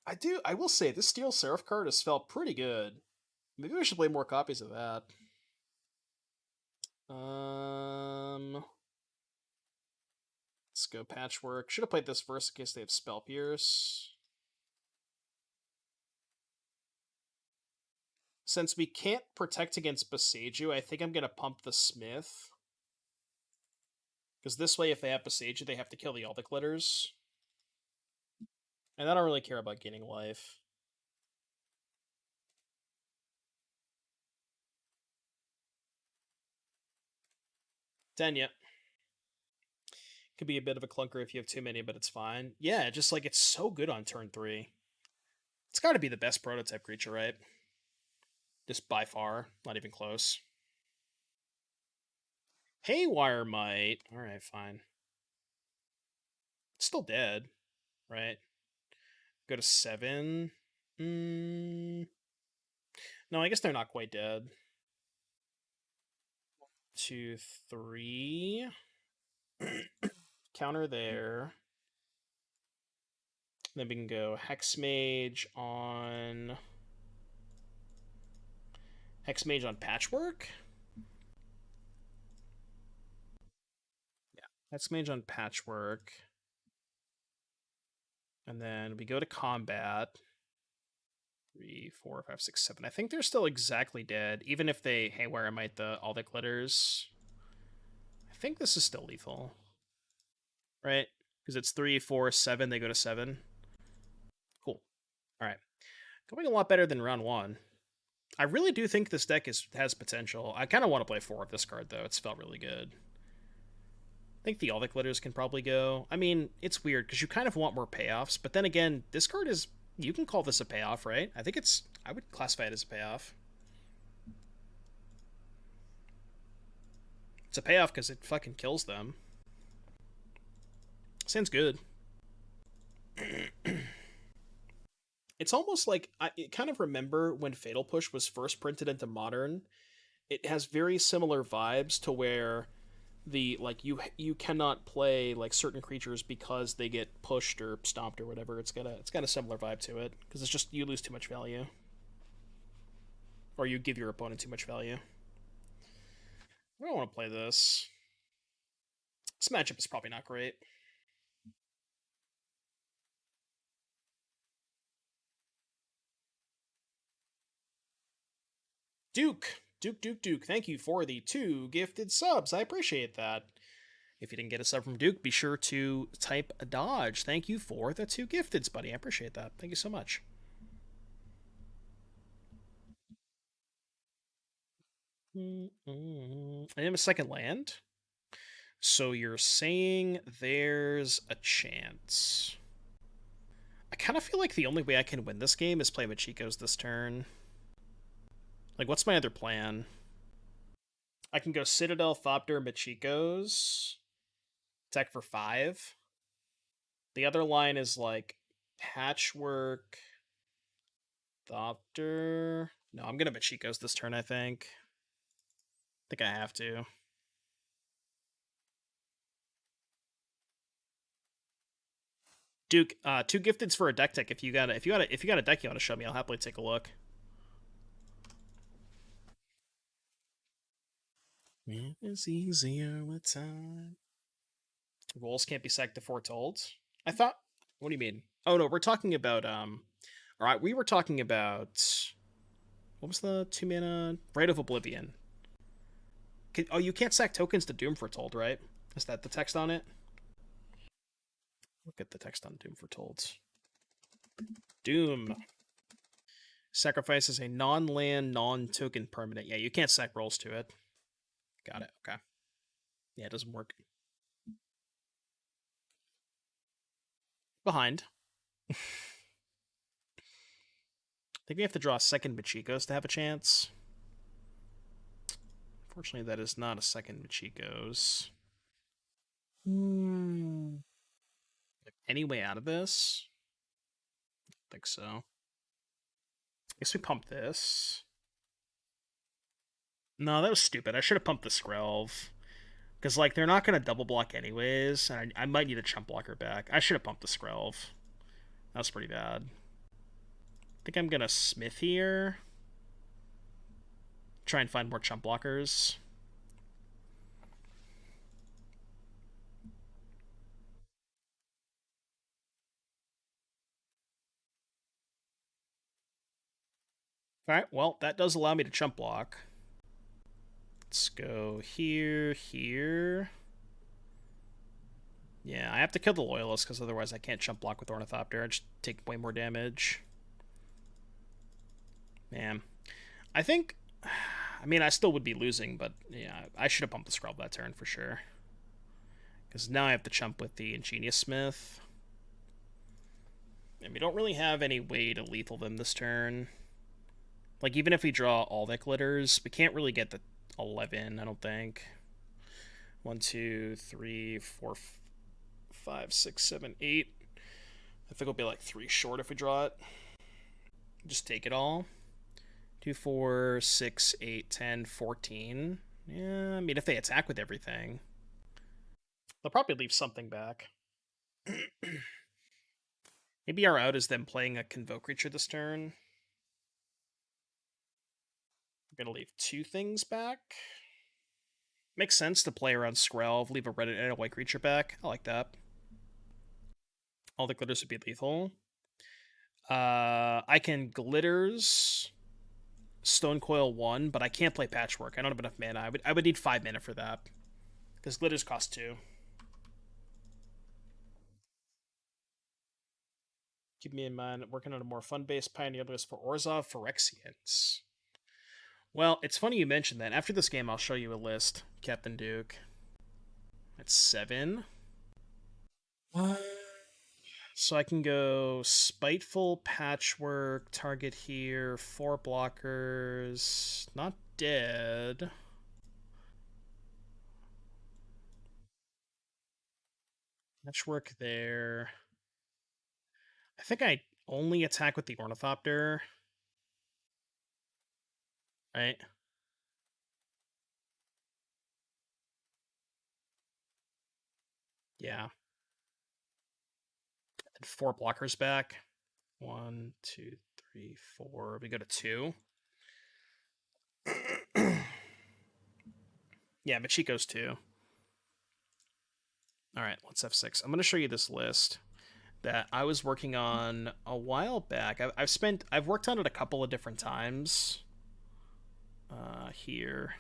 S1: I will say, this Steel Seraph card has felt pretty good. Maybe we should play more copies of that. Let's go Patchwork. Should have played this first in case they have Spell Pierce. Since we can't protect against Boseiju, I think I'm going to pump the Smith. Because this way, if they have Boseiju, they have to kill the all the glitters. And I don't really care about gaining life. Denya. Could be a bit of a clunker if you have too many, but it's fine. Yeah, just like it's so good on turn 3. It's got to be the best prototype creature, right? Just by far, not even close. Haywire Mite. Alright, fine. It's still dead, right? Go to 7. No, I guess they're not quite dead. 2, 3. Counter there. Then we can go Hexmage on Patchwork. Yeah, Hexmage on Patchwork. And then we go to combat. 3, 4, 5, 6, 7. I think they're still exactly dead, even if they Haywire Mite all the glitters. I think this is still lethal, right? Because it's 3, 4, 7. They go to 7. Cool. All right, going a lot better than round 1. I really do think this deck has potential. I kind of want to play 4 of this card though. It's felt really good. I think the all the glitters can probably go. I mean, it's weird because you kind of want more payoffs, but then again, this card is, you can call this a payoff, right? I would classify it as a payoff. It's a payoff because it fucking kills them. Sounds good. It's almost like I kind of remember when Fatal Push was first printed into Modern. It has very similar vibes to where the like you cannot play like certain creatures because they get pushed or stomped or whatever. It's got a similar vibe to it because it's just you lose too much value, or you give your opponent too much value. I don't want to play this. This matchup is probably not great. Duke. Thank you for the 2 gifted subs. I appreciate that. If you didn't get a sub from Duke, be sure to type a dodge. Thank you for the 2 gifteds, buddy. I appreciate that. Thank you so much. I have a second land. So you're saying there's a chance. I kind of feel like the only way I can win this game is play Michiko's this turn. Like, what's my other plan? I can go Citadel, Thopter, Michiko's. Attack for 5. The other line is like Patchwork, Thopter. No, I'm gonna Michiko's this turn, I think. I think I have to. Duke, 2 gifteds for a deck tech. If you got a deck you want to show me, I'll happily take a look. It's easier with time. Rolls can't be sacked to foretold. I thought. What do you mean? Oh no, we're talking about All right, we were talking about what was the 2-mana Rite of Oblivion? Oh, you can't sack tokens to Doom Foretold, right? Is that the text on it? Look at the text on Doom Foretold. Doom sacrifices a non-land, non-token permanent. Yeah, you can't sack rolls to it. Got it. Okay. Yeah, it doesn't work. Behind. I think we have to draw a second Michiko's to have a chance. Unfortunately, that is not a second Michiko's. Any way out of this? I think so. I guess we pump this. No, that was stupid. I should have pumped the Skrelv. Because, like, they're not going to double block anyways, and I might need a chump blocker back. I should have pumped the Skrelv. That was pretty bad. I think I'm going to Smith here. Try and find more chump blockers. Alright, well, that does allow me to chump block. Let's go here, here. Yeah, I have to kill the Loyalist, because otherwise I can't chump block with Ornithopter. I just take way more damage. Man. I think... I mean, I still would be losing, but yeah, I should have pumped the Skrelv that turn for sure. Because now I have to chump with the Ingenious Smith. And we don't really have any way to lethal them this turn. Like, even if we draw all that glitters, we can't really get the 11, I don't think. 1, 2, 3, 4, 5, 6, 7, 8. I think it'll be like 3 short if we draw it. Just take it all. 2, 4, 6, 8, 10, 14. Yeah, I mean, if they attack with everything, they'll probably leave something back. Maybe our out is them playing a Convoke creature this turn. We're going to leave 2 things back. Makes sense to play around Skrelv, leave a red and a white creature back. I like that. All the glitters would be lethal. I can glitters Stonecoil 1, but I can't play Patchwork. I don't have enough mana. I would need 5 mana for that. Because glitters cost 2. Keep me in mind, working on a more fun-based Pioneer list for Orzhov Phyrexians. Well, it's funny you mentioned that. After this game, I'll show you a list, Captain Duke. That's 7. So I can go Spiteful, Patchwork, target here, 4 blockers, not dead. Patchwork there. I think I only attack with the Ornithopter. Right? Yeah. And 4 blockers back. 1, 2, 3, 4. We go to 2. Yeah, Michiko's 2. Alright, let's F6. I'm going to show you this list that I was working on a while back. I've worked on it a couple of different times. Here.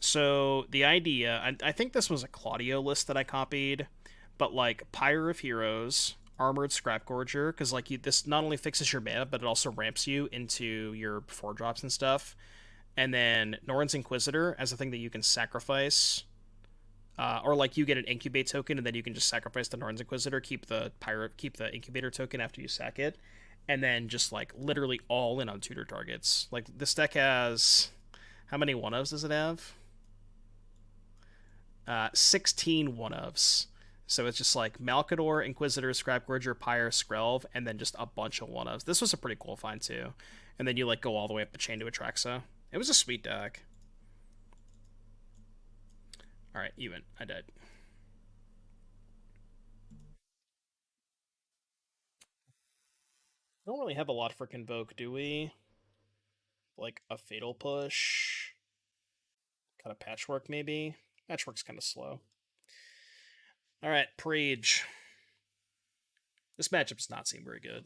S1: So the idea, I think this was a Claudio list that I copied, but like Pyre of Heroes, Armored Scrapgorger, because like this not only fixes your mana, but it also ramps you into your 4 drops and stuff. and then Norn's Inquisitor as a thing that you can sacrifice. Or like you get an incubate token, and then you can just sacrifice the Norn's Inquisitor, keep the incubator token after you sack it, and then just like literally all in on tutor targets. Like this deck has how many one-ofs does it have? 16 one-ofs. So it's just like Malkador, Inquisitor, Scrapgorger, Pyre, Skrelv, and then just a bunch of one-ofs. This was a pretty cool find too. And then you like go all the way up the chain to Atraxa. It was a sweet deck. Alright, even. I died. We don't really have a lot for Convoke, do we? Like a Fatal Push. Kind of Patchwork, maybe? Patchwork's kind of slow. Alright, Prage. This matchup does not seem very good.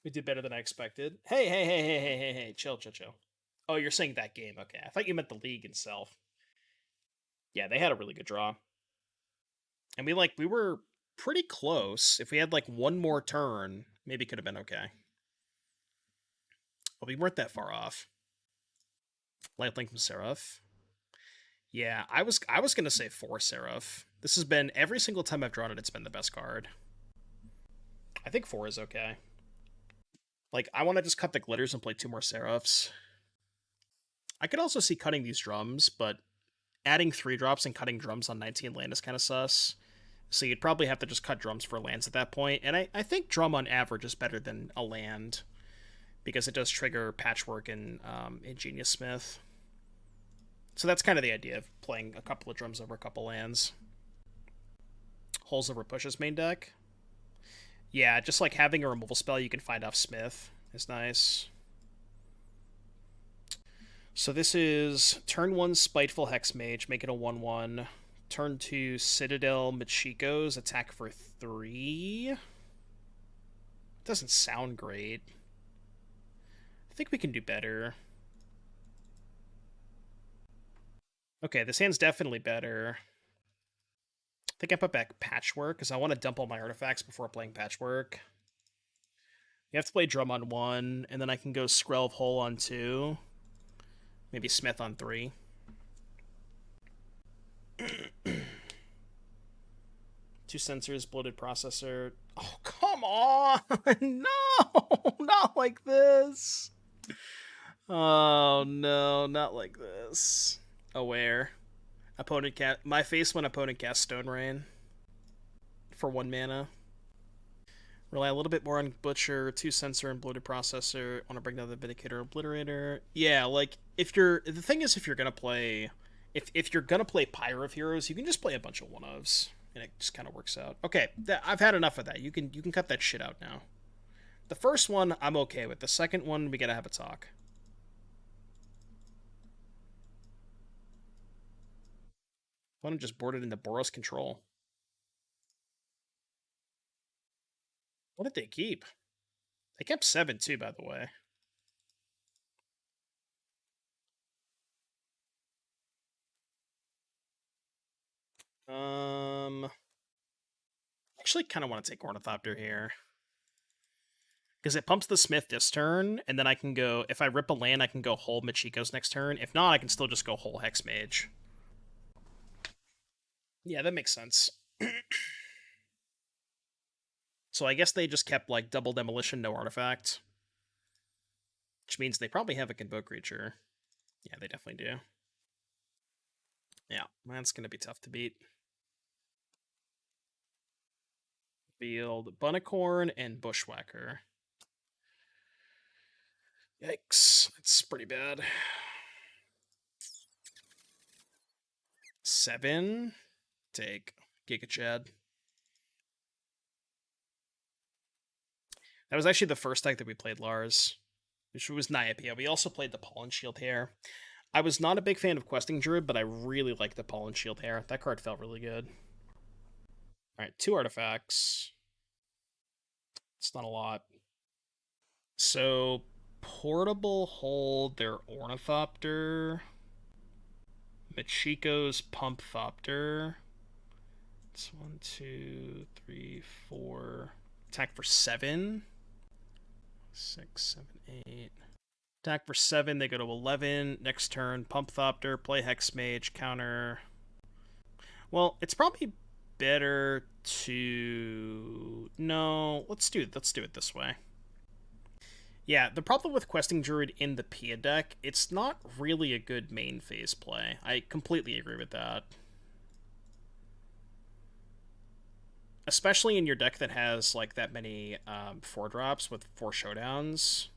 S1: We did better than I expected. Hey. Chill. Oh, you're saying that game. Okay. I thought you meant the league itself. Yeah, they had a really good draw. And we were pretty close. If we had like one more turn, maybe could have been okay. But we weren't that far off. Lightlink from Seraph. Yeah, I was gonna say 4 Seraph. This has been every single time I've drawn it, it's been the best card. I think 4 is okay. Like, I want to just cut the glitters and play 2 more Seraphs. I could also see cutting these drums, but adding 3 drops and cutting drums on 19 land is kind of sus. So you'd probably have to just cut drums for lands at that point. And I think drum on average is better than a land, because it does trigger Patchwork and Ingenious Smith. So that's kind of the idea of playing a couple of drums over a couple lands. Holes over Pushes main deck. Yeah, just like having a removal spell you can find off Smith is nice. So this is turn 1 Spiteful Hexmage, make it a 1/1. Turn 2 Citadel Michiko's, attack for 3. Doesn't sound great. I think we can do better. Okay, this hand's definitely better. I think I put back Patchwork, because I want to dump all my artifacts before playing Patchwork. You have to play Drum on 1, and then I can go Skrelv Hole on 2. Maybe Smith on 3. Two sensors, bloated processor. Oh, come on! No! Not like this! Oh, no, not like this. Aware. Opponent cast. My face when opponent casts Stone Rain. For 1 mana. Rely a little bit more on Butcher, 2 sensor, and bloated processor. Want to bring down the Vindicator Obliterator. Yeah, like, if you're. The thing is, if you're gonna play. If you're gonna play Pyre of Heroes, you can just play a bunch of one-ofs. And it just kind of works out. Okay, I've had enough of that. You can cut that shit out now. The first one, I'm okay with. The second one, we gotta have a talk. Opponent just boarded into Boros control. What did they keep? They kept 7 too, by the way. Actually kind of want to take Ornithopter here. Because it pumps the Smith this turn, and then I can go, if I rip a land, I can go whole Michiko's next turn. If not, I can still just go whole Hexmage. Yeah, that makes sense. So I guess they just kept, like, double demolition, no artifact. Which means they probably have a Convoke creature. Yeah, they definitely do. Yeah, that's going to be tough to beat. Field, Bunicorn, and Bushwhacker. Yikes, that's pretty bad. 7. Take Giga Chad. That was actually the first deck that we played, Lars, which was Niobe. We also played the Pollen Shield Hair. I was not a big fan of Questing Druid, but I really liked the Pollen Shield Hair. That card felt really good. Alright, 2 artifacts. It's not a lot. So, Portable hold their Ornithopter. Michiko's Pumpthopter. It's 1, 2, 3, 4. Attack for 7. 6, 7, 8. Attack for 7, they go to 11. Next turn, pump Thopter, play Hexmage, counter. Well, it's probably better to... No, let's do it this way. Yeah, the problem with Questing Druid in the Pia deck, it's not really a good main phase play. I completely agree with that. Especially in your deck that has, like, that many 4-drops with 4 showdowns.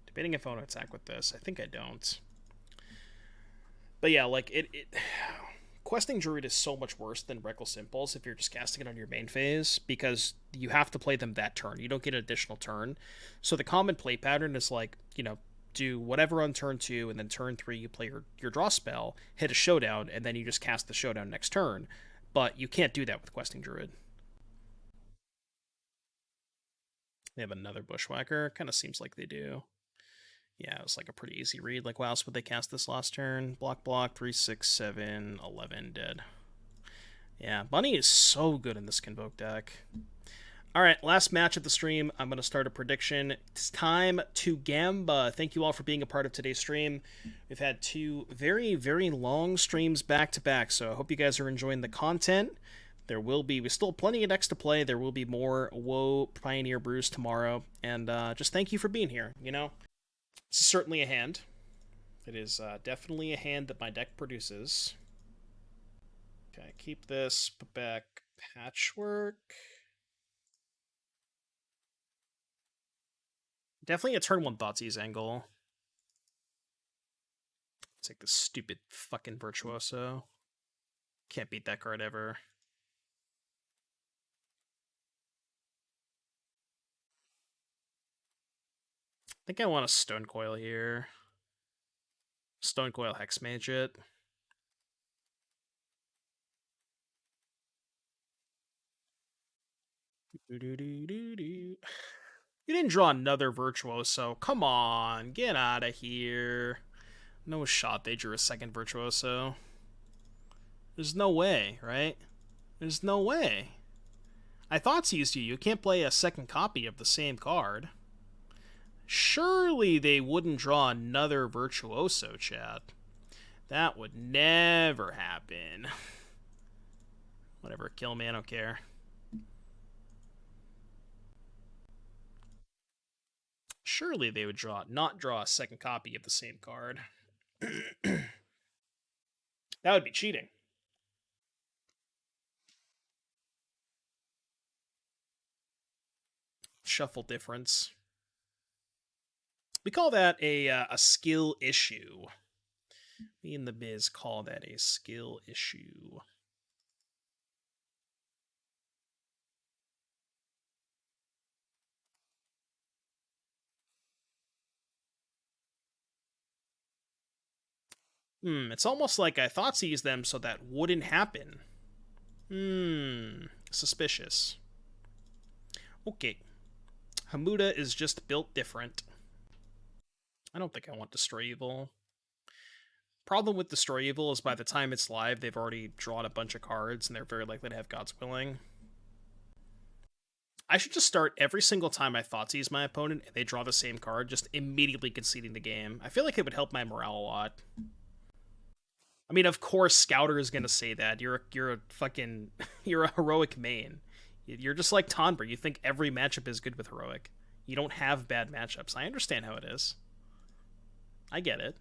S1: Debating if I want to attack with this. I think I don't. But yeah, like, Questing Druid is so much worse than Reckless Impulse if you're just casting it on your main phase, because you have to play them that turn. You don't get an additional turn. So the common play pattern is, like, you know, do whatever on turn 2, and then turn 3 you play your draw spell, hit a showdown, and then you just cast the showdown next turn. But you can't do that with Questing Druid. They have another Bushwhacker. Kind of seems like they do. Yeah, it was like a pretty easy read. Like, why else would they cast this last turn? Block, 3, 6, 7, 11, dead. Yeah, Bunny is so good in this Convoke deck. Alright, last match of the stream. I'm going to start a prediction. It's time to Gamba. Thank you all for being a part of today's stream. We've had 2 very, very long streams back-to-back, so I hope you guys are enjoying the content. We still have plenty of decks to play. There will be more WoE Pioneer Brews tomorrow, and just thank you for being here, you know? This is certainly a hand. It is definitely a hand that my deck produces. Okay, keep this, put back Patchwork. Definitely a turn 1 Thoughtseize angle. Take this stupid fucking Virtuoso. Can't beat that card ever. I think I want a Stonecoil here. Stonecoil Hexmage it. You didn't draw another Virtuoso. Come on, get out of here. No shot they drew a second Virtuoso. There's no way, right? There's no way. I Thoughtseized you. You can't play a second copy of the same card. Surely they wouldn't draw another Virtuoso, chat. That would never happen. Whatever, kill me, I don't care. Surely they would not draw a second copy of the same card. That would be cheating. Shuffle difference. We call that a skill issue. We in the biz call that a skill issue. It's almost like I Thoughtseize them so that wouldn't happen. Suspicious. Okay. Hamuda is just built different. I don't think I want Destroy Evil. Problem with Destroy Evil is by the time it's live, they've already drawn a bunch of cards, and they're very likely to have God's Willing. I should just start every single time I Thoughtseize my opponent and they draw the same card, just immediately conceding the game. I feel like it would help my morale a lot. I mean, of course, Scouter is gonna say that. You're a fucking you're a heroic main. You're just like Tonber. You think every matchup is good with heroic. You don't have bad matchups. I understand how it is. I get it.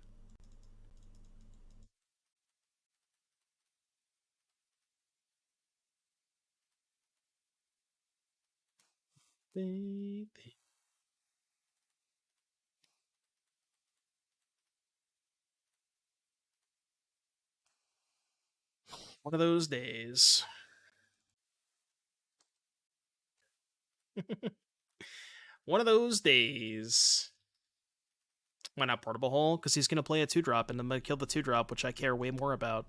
S1: Baby. One of those days. One of those days. Why not Portable Hole? Because he's going to play a 2-drop, and I'm going to kill the 2-drop, which I care way more about.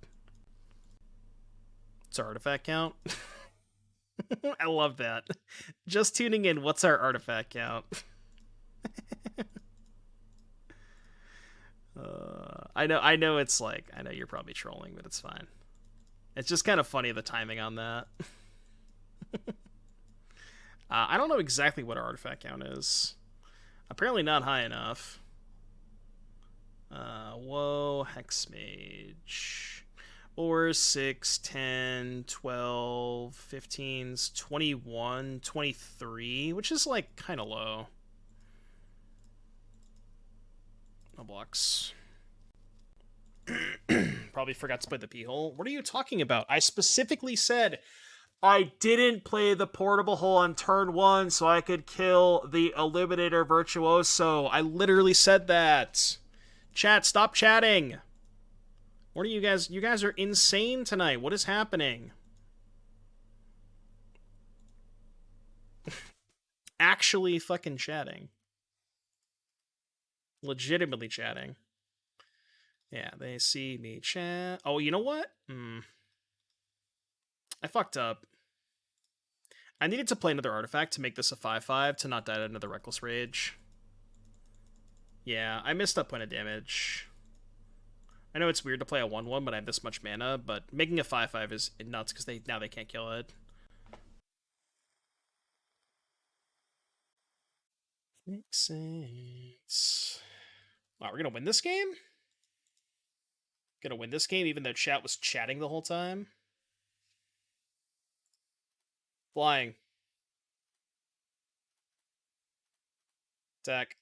S1: What's our artifact count? I love that. Just tuning in, what's our artifact count? I know it's like, I know you're probably trolling, but it's fine. It's just kind of funny, the timing on that. I don't know exactly what our artifact count is. Apparently not high enough. WOE Hexmage. 4, 6, 10, 12, 15, 21, 23, which is like kind of low. No blocks. Probably forgot to play the P-hole. What are you talking about? I specifically said I didn't play the portable hole on turn 1 so I could kill the Eliminator Virtuoso. I literally said that. Chat, stop chatting. What are you guys? You guys are insane tonight. What is happening? Actually fucking chatting. Legitimately chatting. Yeah, they see me chat. Oh, you know what? I fucked up. I needed to play another artifact to make this a 5/5 to not die to another Reckless Rage. Yeah, I missed that point of damage. I know it's weird to play a 1/1 when I have this much mana, but making a 5/5 is nuts because now they can't kill it. Makes sense. Wow, we're gonna win this game? Gonna win this game even though chat was chatting the whole time? Flying. Attack.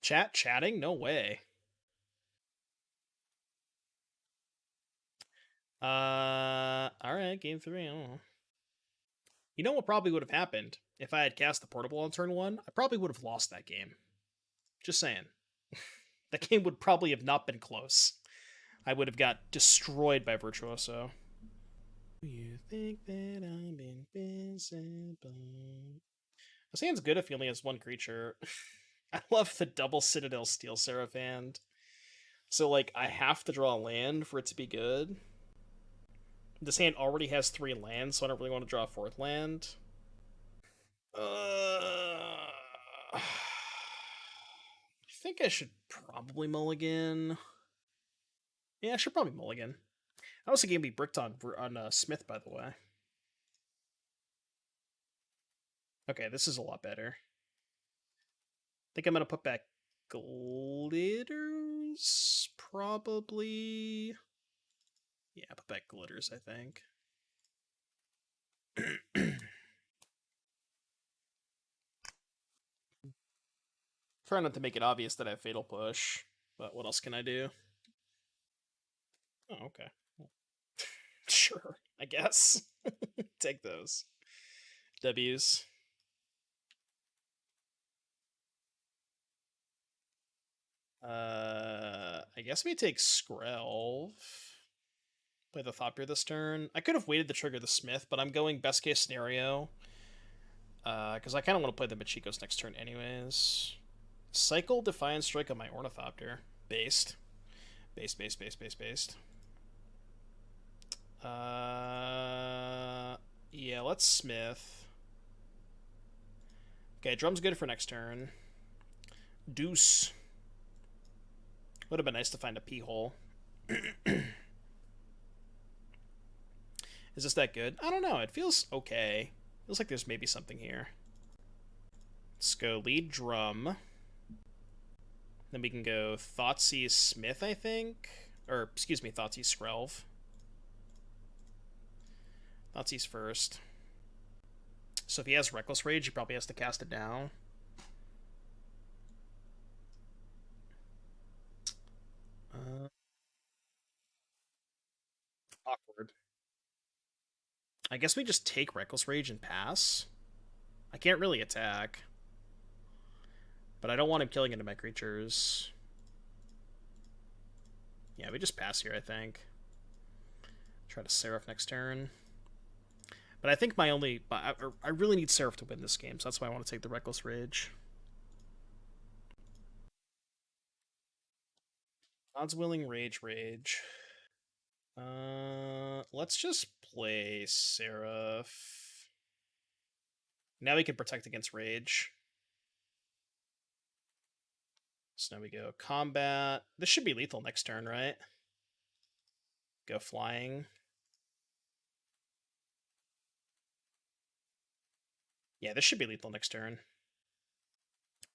S1: Chat chatting? No way. Alright, game 3, I don't know. You know what probably would have happened if I had cast the portable on turn 1? I probably would have lost that game. Just saying. That game would probably have not been close. I would have got destroyed by Virtuoso. Do you think that I'm invincible? This hand's good if he only has one creature. I love the double Citadel Steel Seraph hand. So, like, I have to draw a land for it to be good. This hand already has 3 lands, so I don't really want to draw a 4th land. I think I should probably mulligan. Yeah, I should probably mulligan. That was a game we bricked on Smith, by the way. Okay, this is a lot better. I think I'm going to put back Glitters, probably. Yeah, put back Glitters, I think. Try not to make it obvious that I have Fatal Push, but what else can I do? Oh, okay. Sure, I guess. Take those. W's. I guess we take Skrelv. Play the Thopter this turn. I could have waited to trigger the Smith, but I'm going best case scenario. Because I kind of want to play the Michikos next turn anyways. Cycle Defiant Strike on my Ornithopter. Based. Based. Yeah, let's Smith. Okay, Drum's good for next turn. Deuce. Would have been nice to find a P-hole. Is this that good? I don't know. It feels okay. Feels like there's maybe something here. Let's go lead Drum. Then we can go Thoughtseize Smith, I think. Or, excuse me, Thoughtseize Skrelv. Thoughtseize first. So if he has Reckless Rage, he probably has to cast it down. Awkward. I guess we just take Reckless Rage and pass. I can't really attack. But I don't want him killing into my creatures. Yeah, we just pass here, I think. Try to Seraph next turn. But I think my only... I really need Seraph to win this game, so that's why I want to take the Reckless Rage. Odds Willing Rage. Let's just play Seraph. Now we can protect against Rage. So now we go Combat. This should be lethal next turn, right? Go Flying. Yeah, this should be lethal next turn.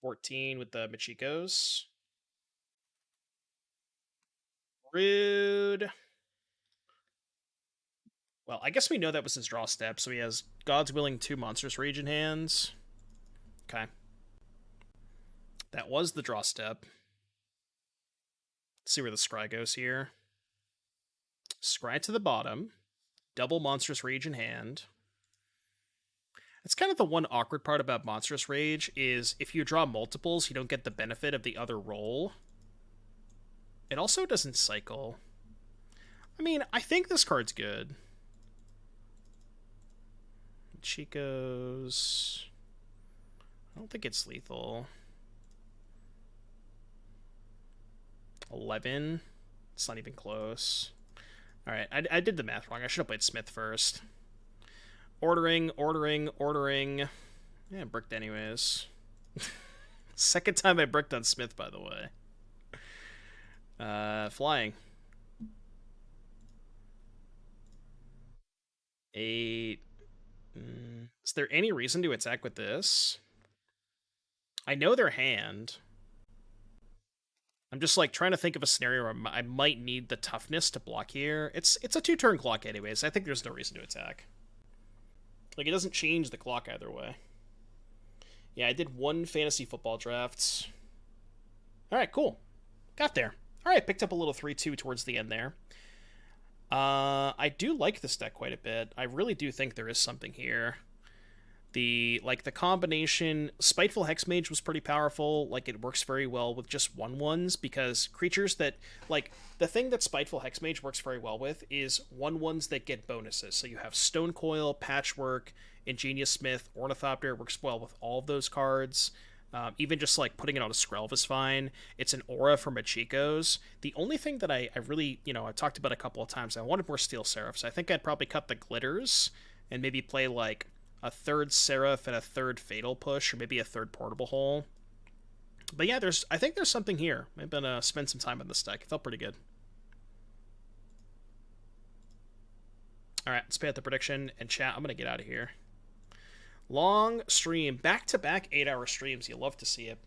S1: 14 with the Michikos. Rude. Well, I guess we know that was his draw step, so he has God's Willing 2 Monstrous Rage in hands. Okay. That was the draw step. Let's see where the Scry goes here. Scry to the bottom. Double Monstrous Rage in hand. It's kind of the one awkward part about Monstrous Rage is if you draw multiples, you don't get the benefit of the other roll. It also doesn't cycle. I mean, I think this card's good. Chico's... I don't think it's lethal. 11. It's not even close. Alright, I did the math wrong. I should have played Smith first. Ordering. Yeah, bricked anyways. Second time I bricked on Smith, by the way. Flying. 8. Is there any reason to attack with this? I know their hand. I'm just like trying to think of a scenario where I might need the toughness to block here. It's a 2-turn clock anyways. I think there's no reason to attack. Like, it doesn't change the clock either way. Yeah, I did 1 fantasy football drafts. Alright, cool. Got there. Alright, picked up a little 3-2 towards the end there. I do like this deck quite a bit. I really do think there is something here. The combination... Spiteful Hexmage was pretty powerful. Like, it works very well with just 1/1s, because creatures that... Like, the thing that Spiteful Hexmage works very well with is 1/1s that get bonuses. So you have Stonecoil, Patchwork, Ingenious Smith, Ornithopter. Works well with all of those cards. Even just, like, putting it on a Skrelv is fine. It's an aura for Michikos. The only thing that I really... You know, I've talked about a couple of times. I wanted more Steel Seraphs. I think I'd probably cut the glitters and maybe play, like... a 3rd Seraph and a 3rd Fatal Push, or maybe a 3rd Portable Hole. But yeah, I think there's something here. I'm gonna spend some time on this deck. It felt pretty good. Alright, let's pay out the prediction, and chat, I'm gonna get out of here. Long stream, back-to-back 8-hour streams. You love to see it.